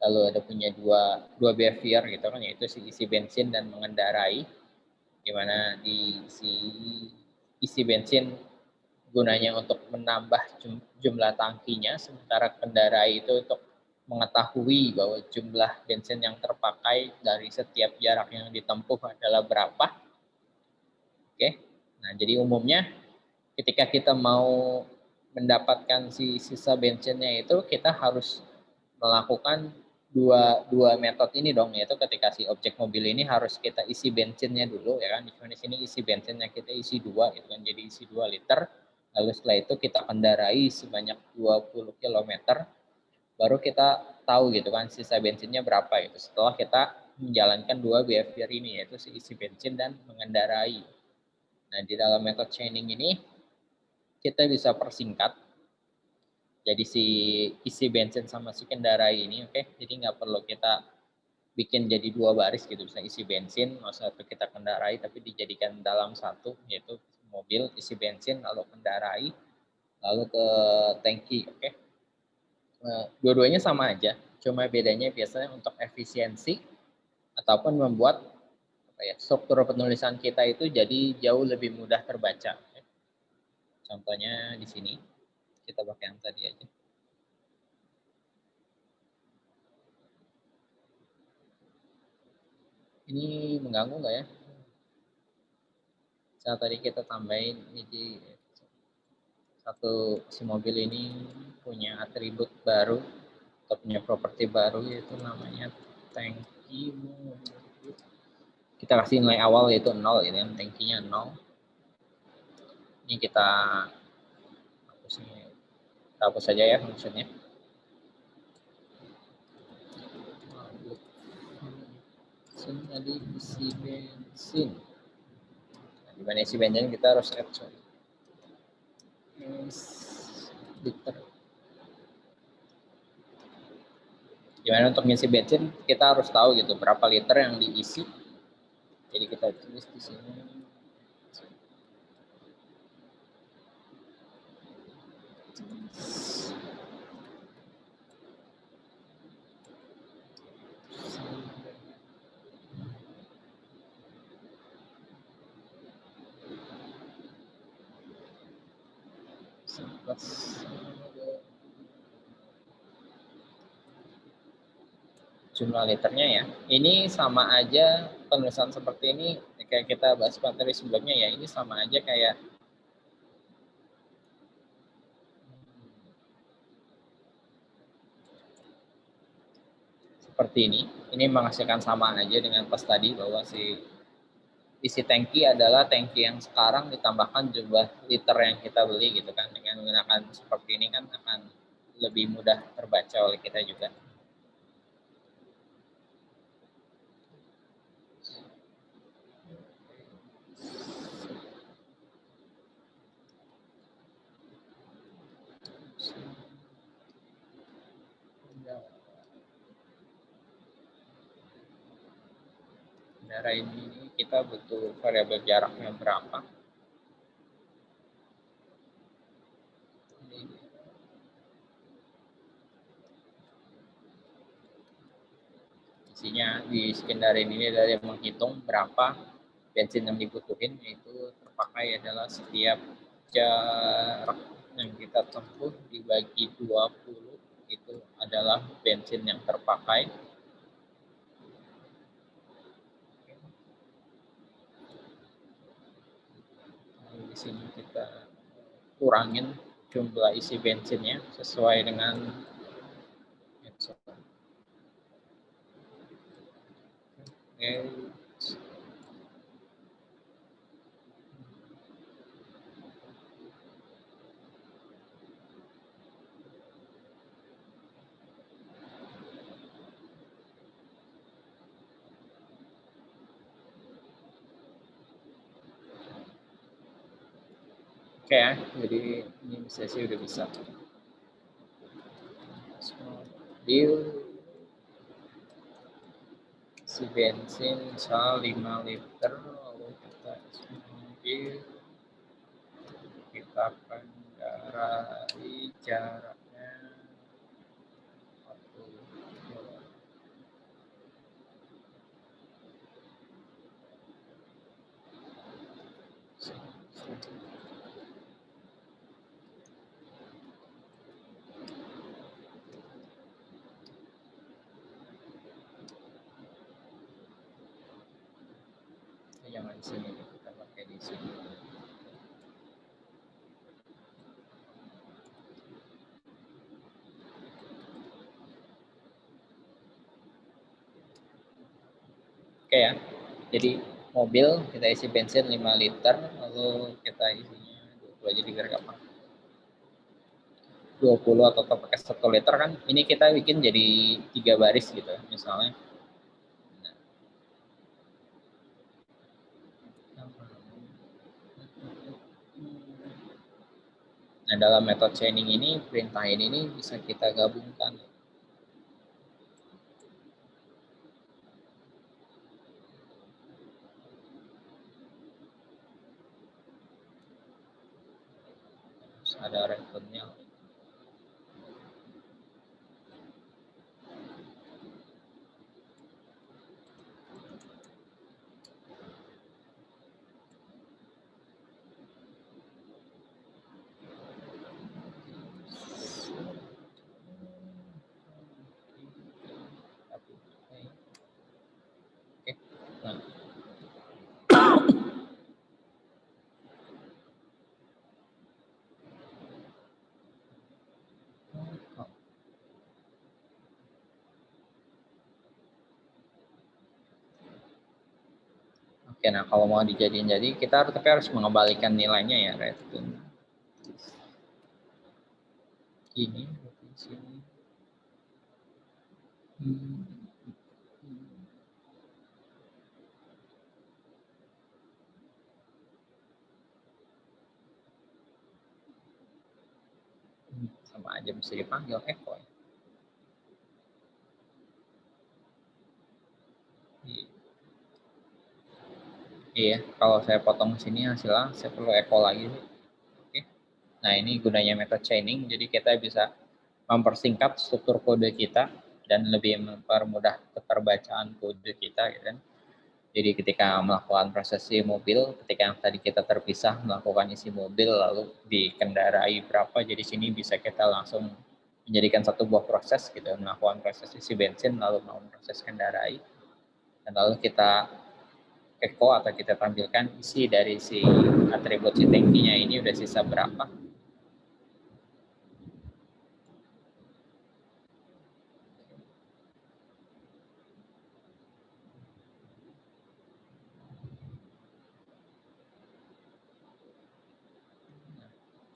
lalu ada punya dua behavior gitu kan, yaitu si isi bensin dan mengendarai, di mana di isi bensin gunanya untuk menambah jumlah tangkinya, sementara kendarai itu untuk mengetahui bahwa jumlah bensin yang terpakai dari setiap jarak yang ditempuh adalah berapa. Oke, nah jadi umumnya ketika kita mau mendapatkan si sisa bensinnya itu kita harus melakukan dua metode ini dong, yaitu ketika si objek mobil ini harus kita isi bensinnya dulu ya kan. Di sini isi bensinnya kita isi 2 gitu kan, jadi isi 2 liter. Lalu setelah itu kita kendarai sebanyak 20 km, baru kita tahu gitu kan sisa bensinnya berapa gitu. Setelah kita menjalankan 2 behavior ini, yaitu si isi bensin dan mengendarai. Nah, di dalam metode chaining ini kita bisa persingkat. Jadi si isi bensin sama si kendarai ini, oke. Jadi nggak perlu kita bikin jadi 2 baris gitu. Bisa isi bensin, satu kita kendarai, tapi dijadikan dalam satu, yaitu mobil isi bensin lalu kendarai lalu ke tangki, oke. Dua-duanya sama aja, cuma bedanya biasanya untuk efisiensi ataupun membuat struktur penulisan kita itu jadi jauh lebih mudah terbaca. Contohnya di sini kita pakai yang tadi aja. Ini mengganggu nggak ya? Saat tadi kita tambahin jadi si mobil ini punya atribut baru atau punya properti baru, yaitu namanya tangki. Kita kasih nilai awal yaitu 0 gitu kan, tangkinya 0. Ini kita hapus saja ya fungsinya. Tadi isi bensin. Nah, di mana isi bensin kita harus add liter. Gimana untuk ngisi bensin kita harus tahu gitu berapa liter yang diisi. Jadi kita tulis di sini. Jumlah liternya ya. Ini sama aja penulisan seperti ini kayak kita bahas materi sebelumnya ya. Ini sama aja kayak seperti ini. Ini menghasilkan sama aja dengan pas tadi bahwa si isi tangki adalah tangki yang sekarang ditambahkan jumlah liter yang kita beli gitu kan. Dengan menggunakan seperti ini kan akan lebih mudah terbaca oleh kita juga. Darah ini kita butuh variabel jaraknya berapa. Isinya di skenario ini dari menghitung berapa bensin yang dibutuhin, yaitu terpakai adalah setiap jarak yang kita tempuh dibagi 20 itu adalah bensin yang terpakai. Di sini kita kurangin jumlah isi bensinnya sesuai dengan Oke ya, jadi ini sesi udah bisa. Mobil si bensin misal 5 liter, lalu kita isi mobil, kita kendarai jaraknya 40 km. Jangan di sini, kita pakai di sini. Oke ya. Jadi mobil kita isi bensin 5 liter, lalu kita isinya 20 aja dikira gampang. 20 atau pakai 1 liter kan, ini kita bikin jadi 3 baris gitu misalnya. Nah, dalam metode chaining ini, perintah ini bisa kita gabungkan. Terus ada returnnya. Oke. Nah. Oke, nah kalau mau dijadiin jadi kita tapi harus mengembalikan nilainya ya, return. Ini sini. Sama aja bisa dipanggil echo ya. Iya, kalau saya potong sini hasilnya saya perlu echo lagi. Oke. Nah, ini gunanya metode chaining, jadi kita bisa mempersingkat struktur kode kita dan lebih mempermudah keterbacaan kode kita, gitu kan. Jadi ketika melakukan proses isi mobil, ketika yang tadi kita terpisah melakukan isi mobil lalu dikendarai berapa, jadi sini bisa kita langsung menjadikan satu buah proses gitu, melakukan proses isi bensin lalu melakukan proses kendarai, dan lalu kita echo atau kita tampilkan isi dari si atribut si tangkinya ini udah sisa berapa.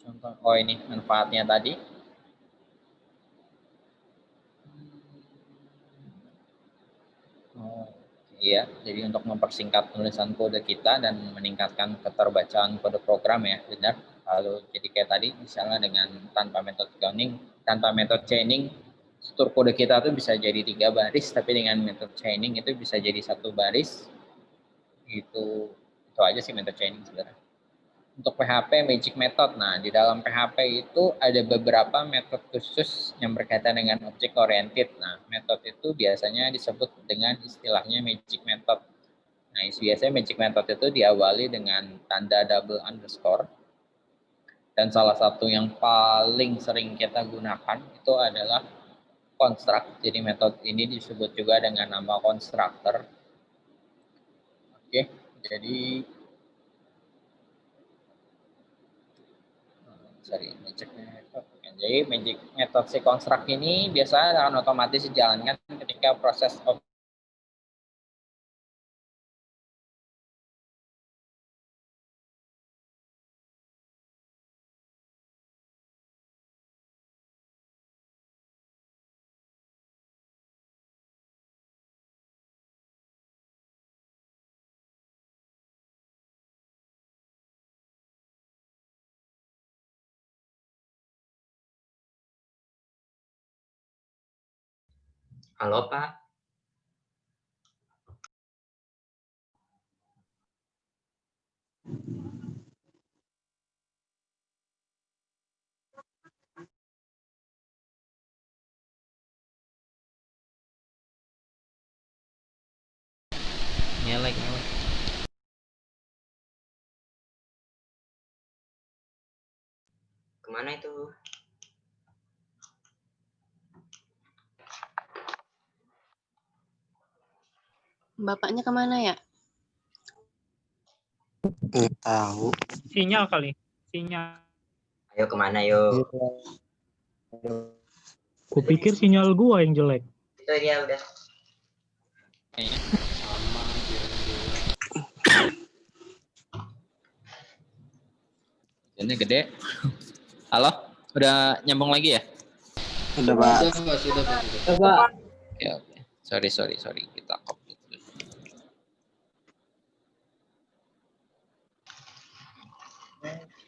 Contoh, oh ini manfaatnya tadi. Oh, iya, jadi untuk mempersingkat penulisan kode kita dan meningkatkan keterbacaan kode program ya, benar. Lalu jadi kayak tadi misalnya dengan tanpa metode chaining, struktur kode kita tuh bisa jadi 3 baris, tapi dengan metode chaining itu bisa jadi 1 baris. Itu aja sih metode chaining sebenarnya. Untuk PHP Magic Method, nah di dalam PHP itu ada beberapa metode khusus yang berkaitan dengan object oriented. Nah, metode itu biasanya disebut dengan istilahnya Magic Method. Nah, biasanya Magic Method itu diawali dengan tanda double underscore. Dan salah satu yang paling sering kita gunakan itu adalah construct. Jadi metode ini disebut juga dengan nama constructor. Oke, jadi magic method. Jadi magic method si construct ini biasa akan otomatis dijalankan ketika proses Halo Pak. Nyelek. Kemana itu? Bapaknya kemana ya? Nggak tahu. Sinyal kali. Sinyal. Ayo kemana yuk? Kupikir sinyal gua yang jelek. Itu dia udah. sama Ini gede. Halo, udah nyambung lagi ya? Udah Pak. Sudah, Pak. Oke, oke. Sorry. Kita copy dulu.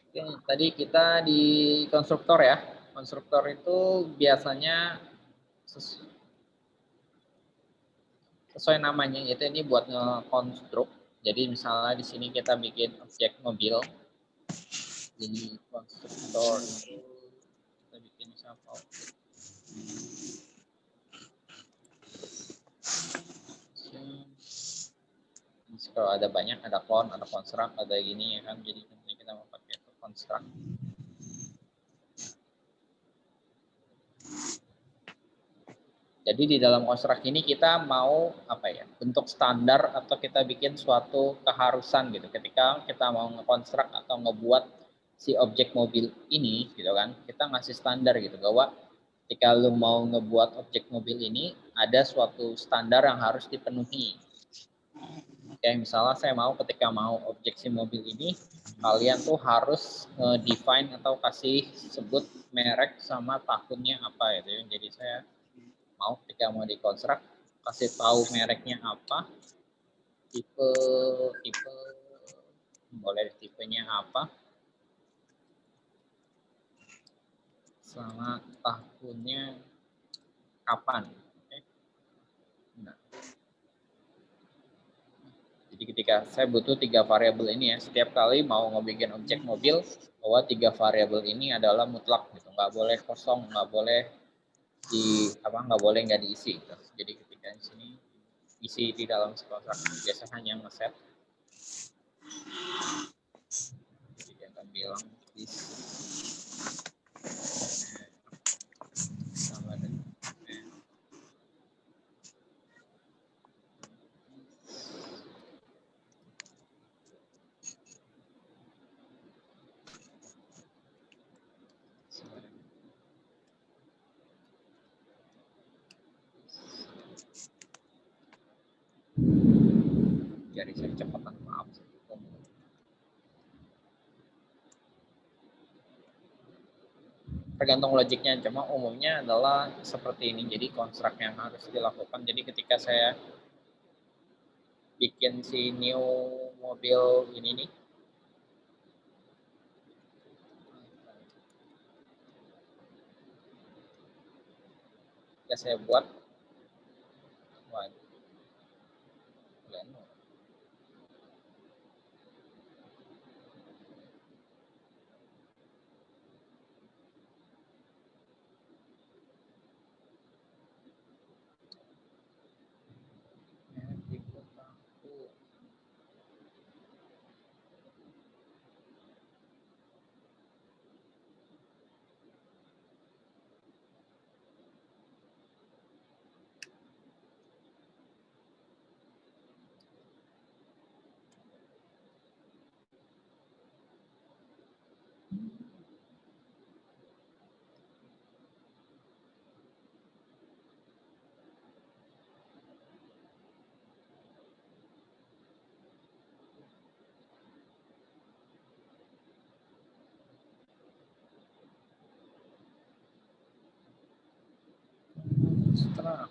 Oke, tadi kita di konstruktor ya. Konstruktor itu biasanya sesuai namanya, itu ini buat ngekonstruk. Jadi misalnya di sini kita bikin objek mobil. Jadi konstruktor itu kita bikin misalnya kalau ada banyak, ada con, ada construct, ada gini ya kan. Jadi kita mau pakai construct. Jadi di dalam construct ini kita mau apa ya? Bentuk standar atau kita bikin suatu keharusan gitu. Ketika kita mau ngekonstruk atau ngebuat si objek mobil ini gitu kan, kita ngasih standar gitu bahwa ketika lu mau ngebuat objek mobil ini ada suatu standar yang harus dipenuhi. Kayak misalnya saya mau ketika mau objek si mobil ini, kalian tuh harus define atau kasih sebut merek sama tahunnya apa gitu ya. Jadi saya mau ketika mau dikonstruk kasih tahu mereknya apa, tipe boleh tipenya apa, sama tahunnya kapan. Oke. Nah, jadi ketika saya butuh 3 variabel ini ya, setiap kali mau ngebikin objek mobil bahwa 3 variabel ini adalah mutlak gitu, nggak boleh kosong, nggak boleh nggak boleh nggak diisi gitu. Jadi ketika di sini isi di dalam konstruk biasa hanya ngeset, jadi dia akan bilang this sama dengan jadi saya cepatan maaf. Tergantung logiknya, cuma umumnya adalah seperti ini. Jadi konstruk yang harus dilakukan. Jadi ketika saya bikin si new mobil ini nih, ya saya buat setelah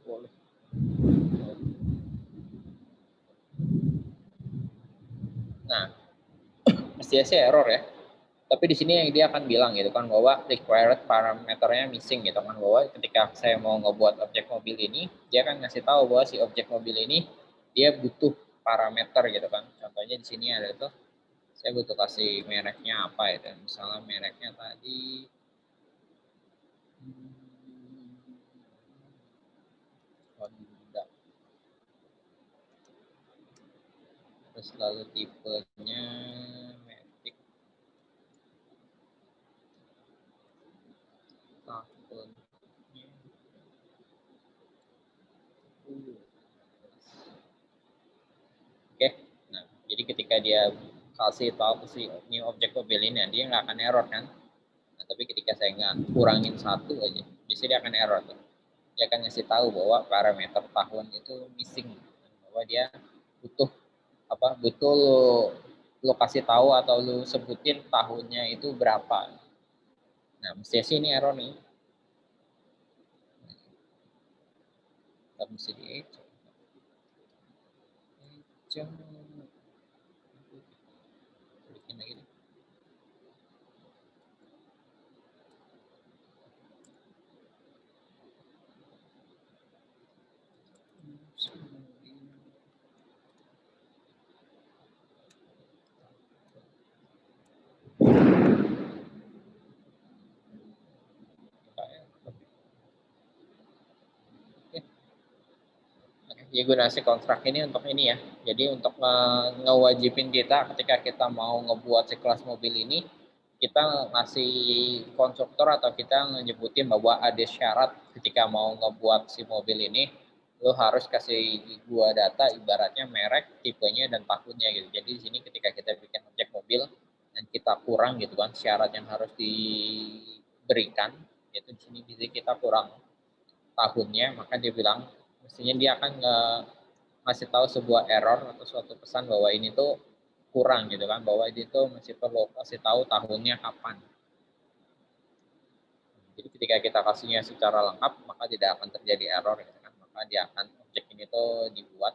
boleh. Nah, mestinya sih error ya. Tapi di sini yang dia akan bilang gitu kan bahwa required parameternya missing gitu kan, bahwa ketika saya mau ngebuat objek mobil ini, dia akan ngasih tahu bahwa si objek mobil ini dia butuh parameter gitu kan. Contohnya di sini ada itu saya butuh kasih mereknya apa itu. Misalnya mereknya tadi Honda. Terus lalu tipenya Matic. Tahunnya Jadi ketika dia kasih tahu si new object mobil ini, dia nggak akan error kan. Nah, tapi ketika saya nggak kurangin satu aja, biasanya dia akan error tuh. Dia akan ngasih tahu bahwa parameter tahun itu missing, bahwa dia butuh butuh lo kasih tahu atau lo sebutin tahunnya itu berapa. Nah, mestinya sih ini error nih. Kita mesti di bikin lagi nih. Ya gunanya kontrak ini untuk ini ya. Jadi untuk ngewajibin kita ketika kita mau ngebuat si kelas mobil ini, kita ngasih konstruktor atau kita nyebutin bahwa ada syarat ketika mau ngebuat si mobil ini, lo harus kasih gua data ibaratnya merek, tipenya dan tahunnya gitu. Jadi di sini ketika kita bikin objek mobil dan kita kurang gitu kan syarat yang harus diberikan, yaitu di sini bisa kita kurang tahunnya, maka dia bilang mestinya dia akan ngasih tahu sebuah error atau suatu pesan bahwa ini tuh kurang gitu kan, bahwa ini tuh masih perlu kasih tahu tahunnya kapan. Jadi ketika kita kasihnya secara lengkap, maka tidak akan terjadi error gitu kan, maka dia akan objek ini tuh dibuat.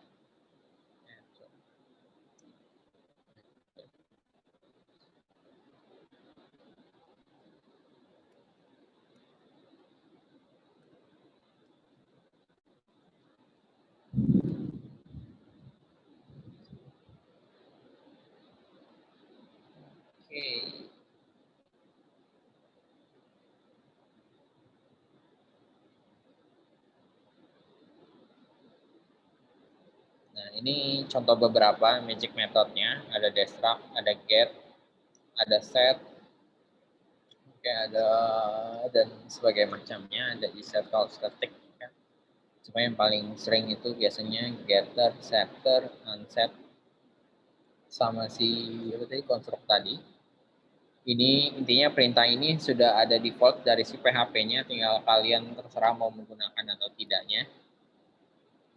Oke. Nah, ini contoh beberapa magic methodnya. Ada destruct, ada get, ada set, oke, ada dan sebagainya macamnya. Ada insert, call, static. Ya. Cuma yang paling sering itu biasanya getter, setter, unset, sama si konstruk tadi. Ini intinya perintah ini sudah ada default dari si PHP-nya, tinggal kalian terserah mau menggunakan atau tidaknya.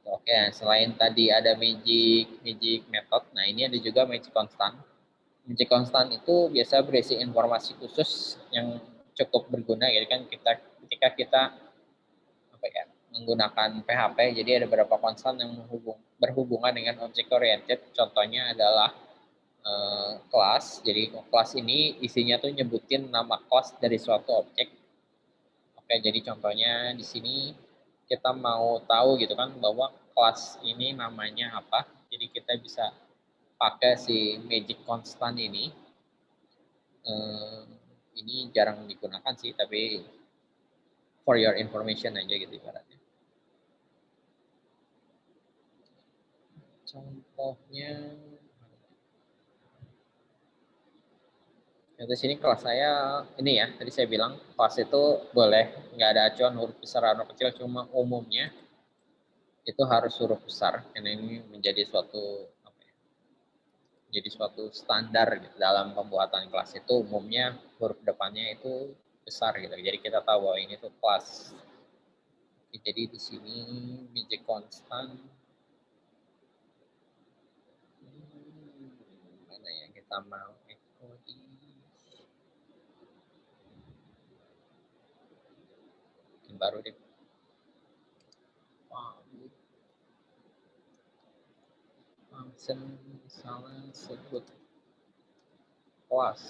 Oke, selain tadi ada magic method, nah ini ada juga magic constant. Magic constant itu biasa berisi informasi khusus yang cukup berguna, gitu kan ketika kita menggunakan PHP, jadi ada beberapa konstan yang berhubungan dengan object oriented. Contohnya adalah kelas. Jadi kelas ini isinya tuh nyebutin nama kelas dari suatu objek. Oke, jadi contohnya di sini kita mau tahu gitu kan bahwa kelas ini namanya apa. Jadi kita bisa pakai si magic constant ini. Ini jarang digunakan sih, tapi for your information aja gitu ibaratnya. Contohnya, ya, di sini kelas saya ini ya, tadi saya bilang kelas itu boleh nggak ada acuan huruf besar atau kecil, cuma umumnya itu harus huruf besar karena ini menjadi suatu standar gitu. Dalam pembuatan kelas itu umumnya huruf depannya itu besar gitu. Jadi kita tahu bahwa ini tuh kelas. Jadi di sini magic constant mana ya kita mau echo di baru deh. Function misalnya sebut kelas.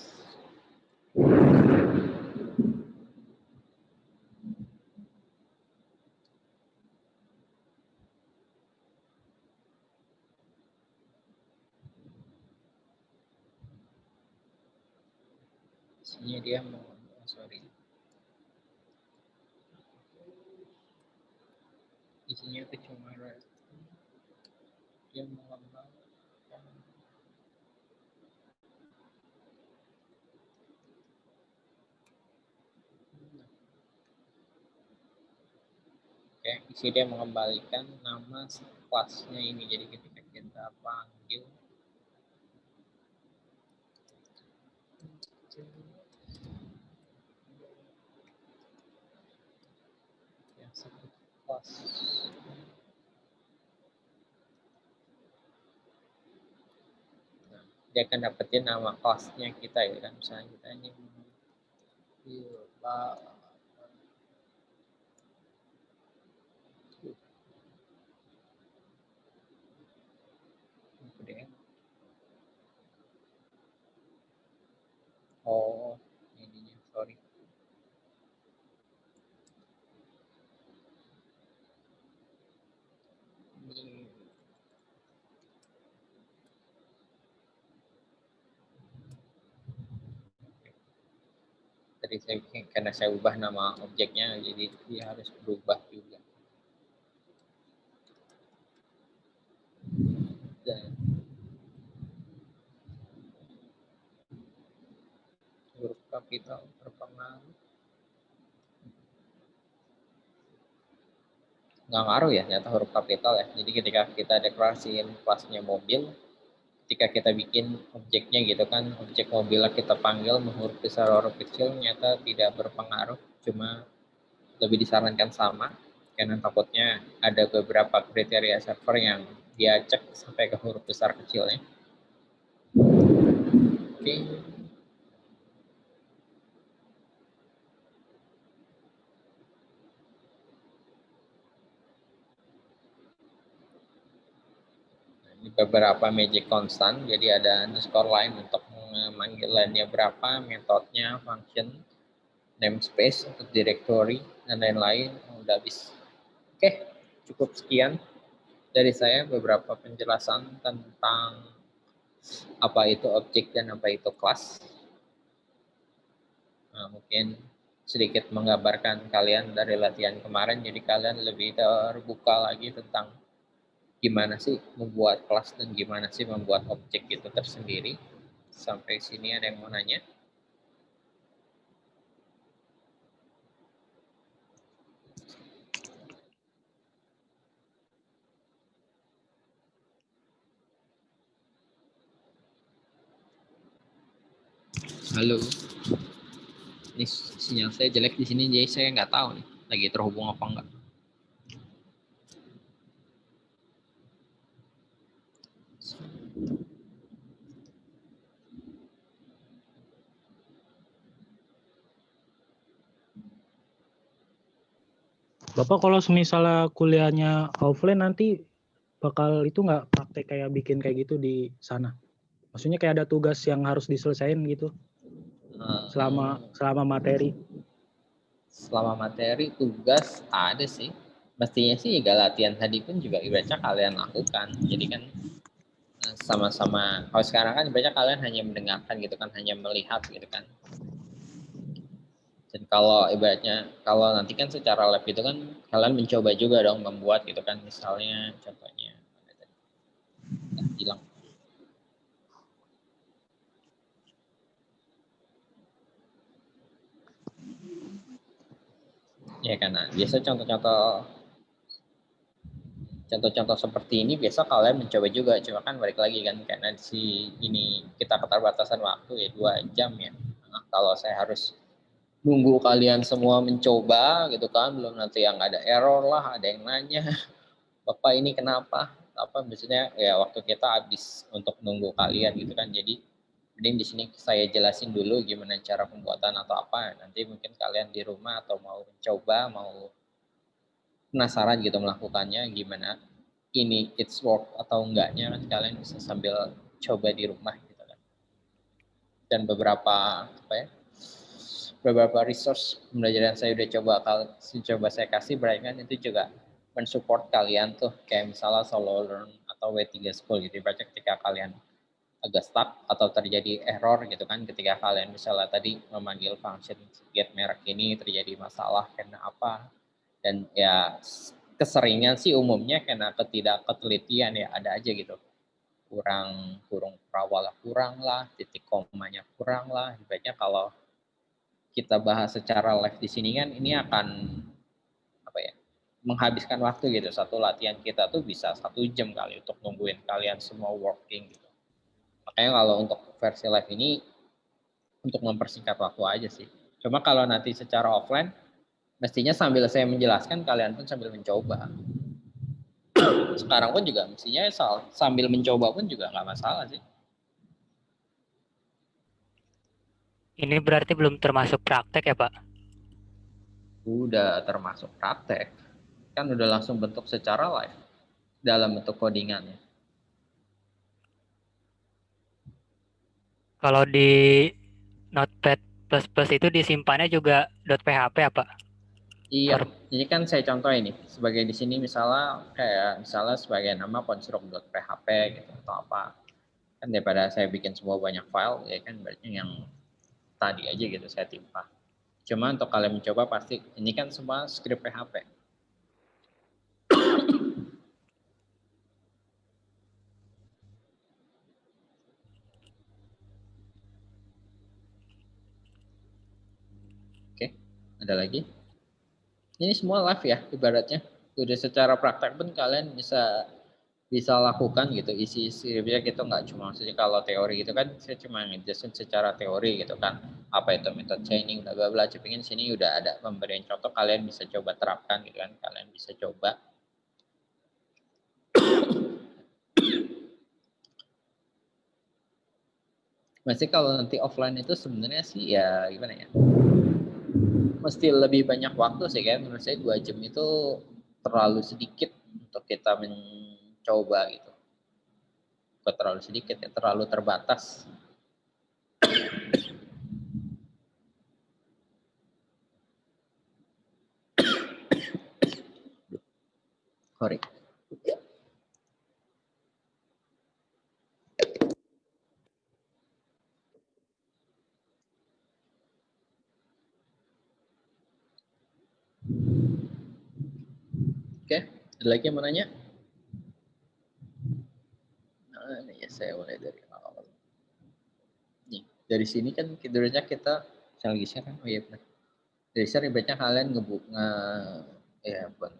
Isinya dia mau isinya itu cuma dia mengembangkan isi dia mengembalikan nama kelasnya ini. Jadi ketika kita panggil dia akan dapetin nama kelasnya kita ya kan, misalnya kita ini oh ininya sorry. Tadi karena saya ubah nama objeknya, jadi dia harus berubah juga. Dan huruf kapital berpengaruh. Nggak ngaruh ya ternyata huruf kapital ya. Jadi ketika kita deklarasiin kelasnya mobil, ketika kita bikin objeknya gitu kan, objek mobilnya kita panggil huruf besar huruf kecil, ternyata tidak berpengaruh, cuma lebih disarankan sama, karena takutnya ada beberapa kriteria server yang dia cek sampai ke huruf besar kecilnya. Oke. Ini beberapa magic constant, jadi ada underscore line untuk memanggil line-nya berapa, metodenya, function, namespace untuk directory, dan lain-lain. Udah habis. Oke, cukup sekian dari saya beberapa penjelasan tentang apa itu objek dan apa itu kelas. Nah, mungkin sedikit menggambarkan kalian dari latihan kemarin, jadi kalian lebih terbuka lagi tentang gimana sih membuat kelas dan gimana sih membuat objek itu tersendiri. Sampai sini ada yang mau nanya? Halo. Ini sinyal saya jelek di sini, jadi saya nggak tahu nih lagi terhubung apa enggak. Bapak kalau misalnya kuliahnya offline nanti bakal itu nggak praktek kayak bikin kayak gitu di sana? Maksudnya kayak ada tugas yang harus diselesaikan gitu selama materi? Selama materi tugas ada sih. Mestinya sih juga latihan tadi pun juga ibaratnya kalian lakukan. Jadi kan sama-sama. Kalau sekarang kan ibaratnya kalian hanya mendengarkan gitu kan, hanya melihat gitu kan. Dan kalau ibaratnya, kalau nanti kan secara lab itu kan kalian mencoba juga dong membuat gitu kan, misalnya contohnya hilang. Ya karena biasa contoh-contoh seperti ini biasa kalian mencoba juga, cuma kan balik lagi kan karena si ini kita keterbatasan waktu ya 2 jam ya. Nah, kalau saya harus nunggu kalian semua mencoba gitu kan, belum nanti yang ada error lah, ada yang nanya, Bapak ini kenapa? Apa maksudnya ya waktu kita habis untuk nunggu kalian gitu kan. Jadi mending di sini saya jelasin dulu gimana cara pembuatan atau apa. Nanti mungkin kalian di rumah atau mau mencoba, mau penasaran gitu melakukannya gimana ini it's work atau enggaknya kan kalian bisa sambil coba di rumah gitu kan. Dan beberapa resource pembelajaran saya udah coba saya kasih, berarti kan itu juga mensupport kalian tuh, kayak misalnya solo learn atau W3 School gitu. Berarti ketika kalian agak stuck atau terjadi error gitu kan, ketika kalian misalnya tadi memanggil function get merek ini terjadi masalah karena apa, dan ya keseringan sih umumnya karena ketidaktelitian ya, ada aja gitu, kurang perawal kurang lah, titik komanya kurang lah. Ibaratnya kalau kita bahas secara live di sini kan ini akan menghabiskan waktu gitu. Satu latihan kita tuh bisa 1 jam kali untuk nungguin kalian semua working gitu. Makanya kalau untuk versi live ini untuk mempersingkat waktu aja sih. Cuma kalau nanti secara offline mestinya sambil saya menjelaskan kalian pun sambil mencoba. Sekarang pun juga mestinya sambil mencoba pun juga nggak masalah sih. Ini berarti belum termasuk praktek ya, Pak? Udah termasuk praktek. Kan udah langsung bentuk secara live dalam bentuk codingannya. Kalau di Notepad++ itu disimpannya juga .php ya, Pak? Iya, ini kan saya contoh ini sebagai di sini misalnya sebagai nama construct.php gitu atau apa. Kan daripada saya bikin semua banyak file ya kan berarti yang tadi aja gitu saya timpa. Cuma untuk kalian mencoba pasti ini kan semua script PHP. Oke, ada lagi? Ini semua live ya ibaratnya. Udah secara praktek pun kalian bisa lakukan gitu isi scriptnya gitu, nggak cuma maksudnya kalau teori gitu kan saya cuma ngejelasin secara teori gitu kan apa itu method chaining bla bla bla. Cepingin sini udah ada pemberian contoh, kalian bisa coba terapkan gitu kan, kalian bisa coba. Masih kalau nanti offline itu sebenarnya sih ya gimana ya, mesti lebih banyak waktu sih kan, menurut saya 2 jam itu terlalu sedikit untuk kita mencoba gitu. Bukan terlalu sedikit ya, terlalu terbatas. Sorry. Oke, ada lagi yang mau nanya? Nah, ini ya saya mulai dari awal. Nih, dari sini kan tidurnya kita saya lagi share kan? Oh iya benar. Dari share ibaratnya kalian ya buat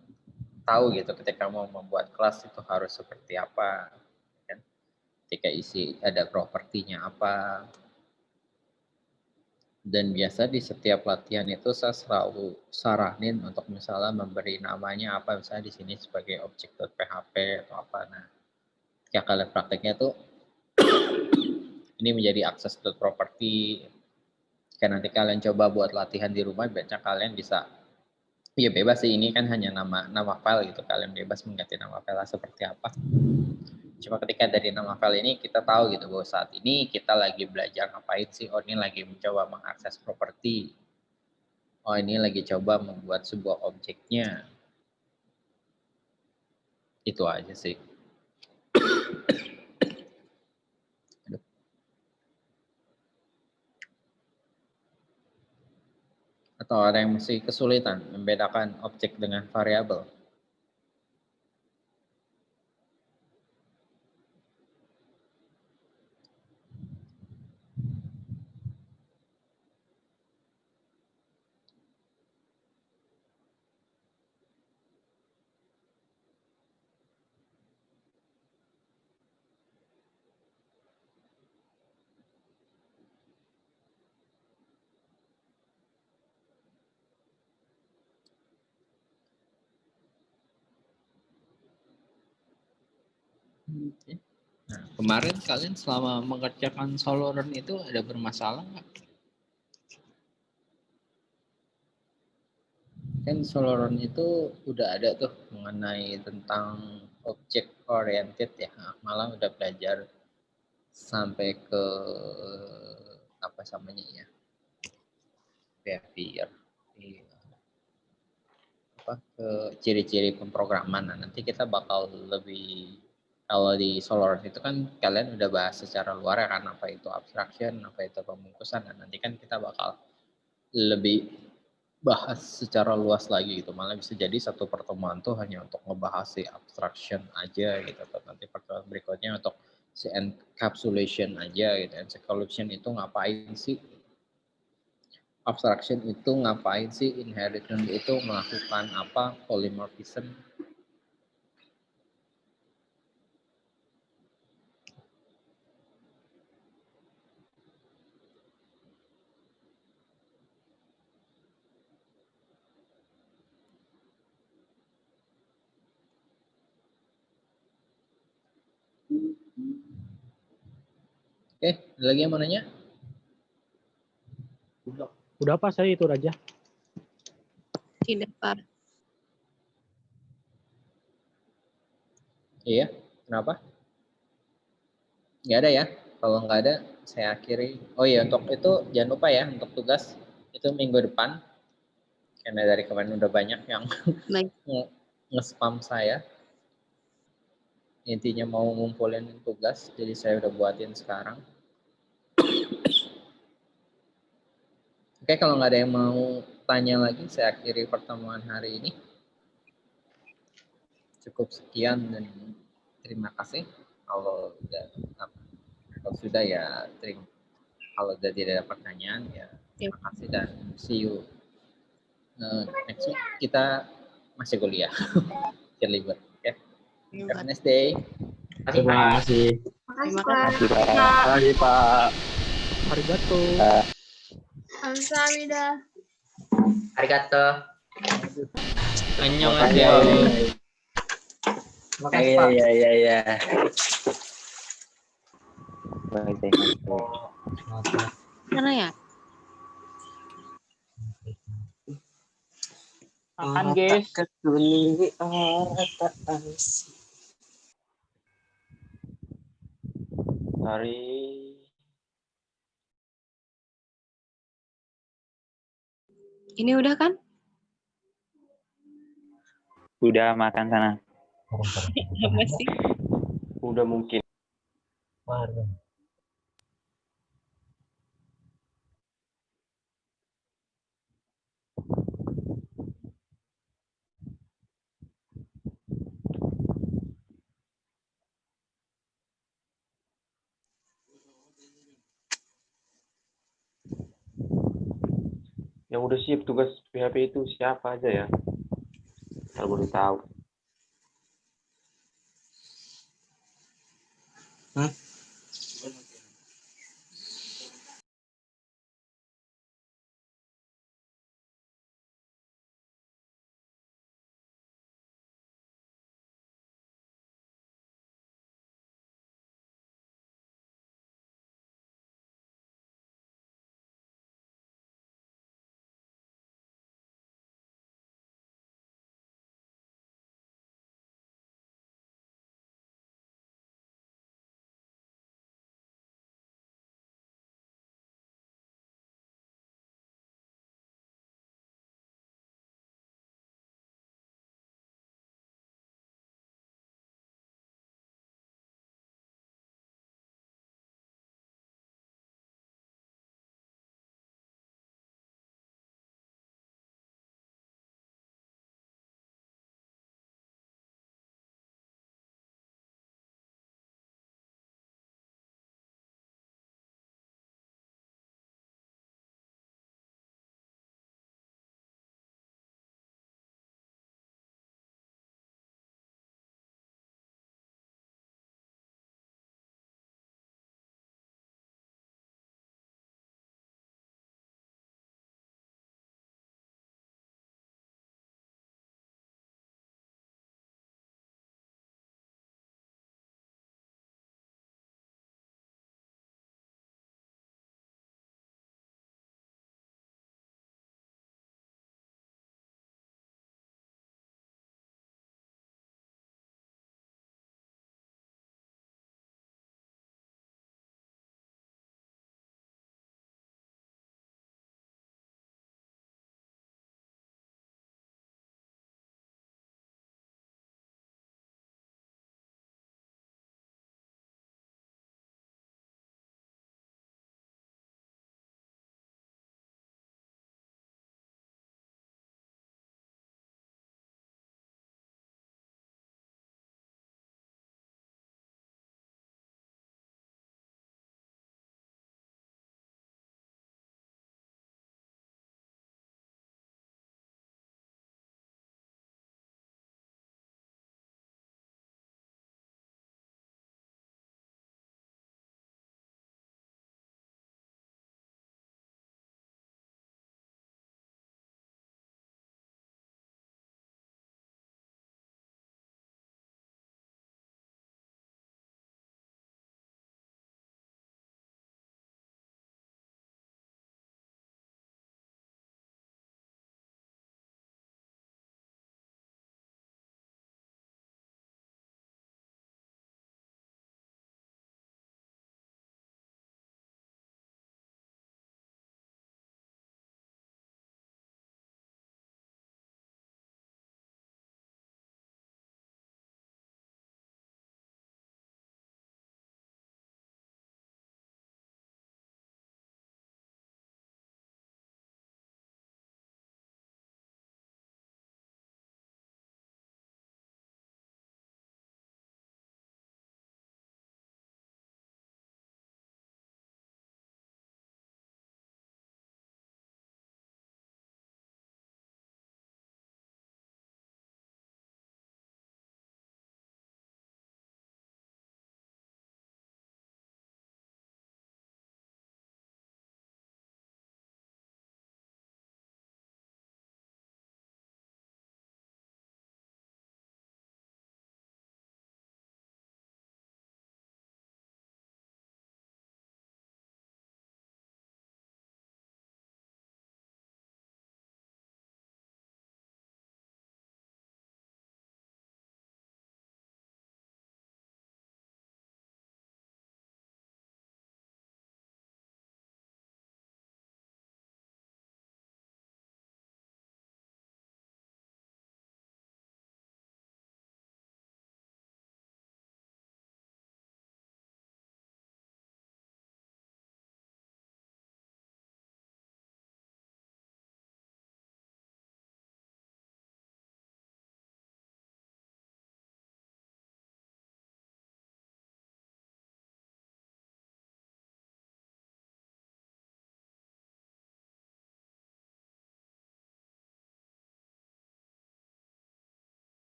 tahu gitu ketika mau membuat kelas itu harus seperti apa kan? Ketika isi ada propertinya apa. Dan biasa di setiap latihan itu saya selalu saranin untuk misalnya memberi namanya apa, misalnya di sini sebagai object.php atau apa. Nah, ketika kalian prakteknya tuh ini menjadi access.property. Jika nanti kalian coba buat latihan di rumah, biasanya kalian bisa, ya bebas sih, ini kan hanya nama file gitu, kalian bebas mengganti nama file seperti apa. Cuma ketika dari nama file ini kita tahu gitu bahwa saat ini kita lagi belajar ngapain sih. Oh ini lagi mencoba mengakses properti. Oh ini lagi coba membuat sebuah objeknya. Itu aja sih. Atau ada yang masih kesulitan membedakan objek dengan variabel? Nah, kemarin kalian selama mengerjakan solo run itu ada bermasalah nggak? Kan solo run itu udah ada tuh mengenai tentang object oriented ya. Nah, malah udah belajar sampai ke apa namanya ya, behavior, apa ke ciri-ciri pemrograman. Nah, nanti kita bakal lebih, kalau di Solar itu kan kalian udah bahas secara luar ya kan, apa itu abstraction, apa itu pembungkusan. Nah, nanti kan kita bakal lebih bahas secara luas lagi gitu. Malah bisa jadi satu pertemuan tuh hanya untuk ngebahas si abstraction aja gitu. Atau nanti pertemuan berikutnya untuk si encapsulation aja gitu. Encapsulation itu ngapain sih? Abstraction itu ngapain sih? Inheritance itu melakukan apa? Polymorphism. Oke, ada lagi yang mau nanya? Udah apa saya itu Raja? Tidak, Pak. Iya, kenapa? Nggak ada ya? Kalau nggak ada, saya akhiri. Oh iya, untuk itu jangan lupa ya, untuk tugas itu minggu depan. Karena dari kemarin udah banyak yang Baik. nge-spam saya. Intinya mau ngumpulin tugas, jadi saya udah buatin sekarang. Oke, kalau nggak ada yang mau tanya lagi, saya akhiri pertemuan hari ini. Cukup sekian dan terima kasih. Kalau sudah ya terima. Kalau sudah tidak ada pertanyaan ya terima kasih dan see you next week. Kita masih kuliah. Libur. Oke. Have a nice day. Terima kasih. Makasih, Terima Pak. Terima kasih, Pak. Arigato. Kamsahamnida. Arigato. Annyeonghaseyo. Makasih, Pak. Iya. Mana ya? Makan guys. Sorry. Ini udah kan? Udah makan sana. Apa sih? Udah mungkin. Yang udah siap tugas PHP itu siapa aja ya? Kalau boleh tahu.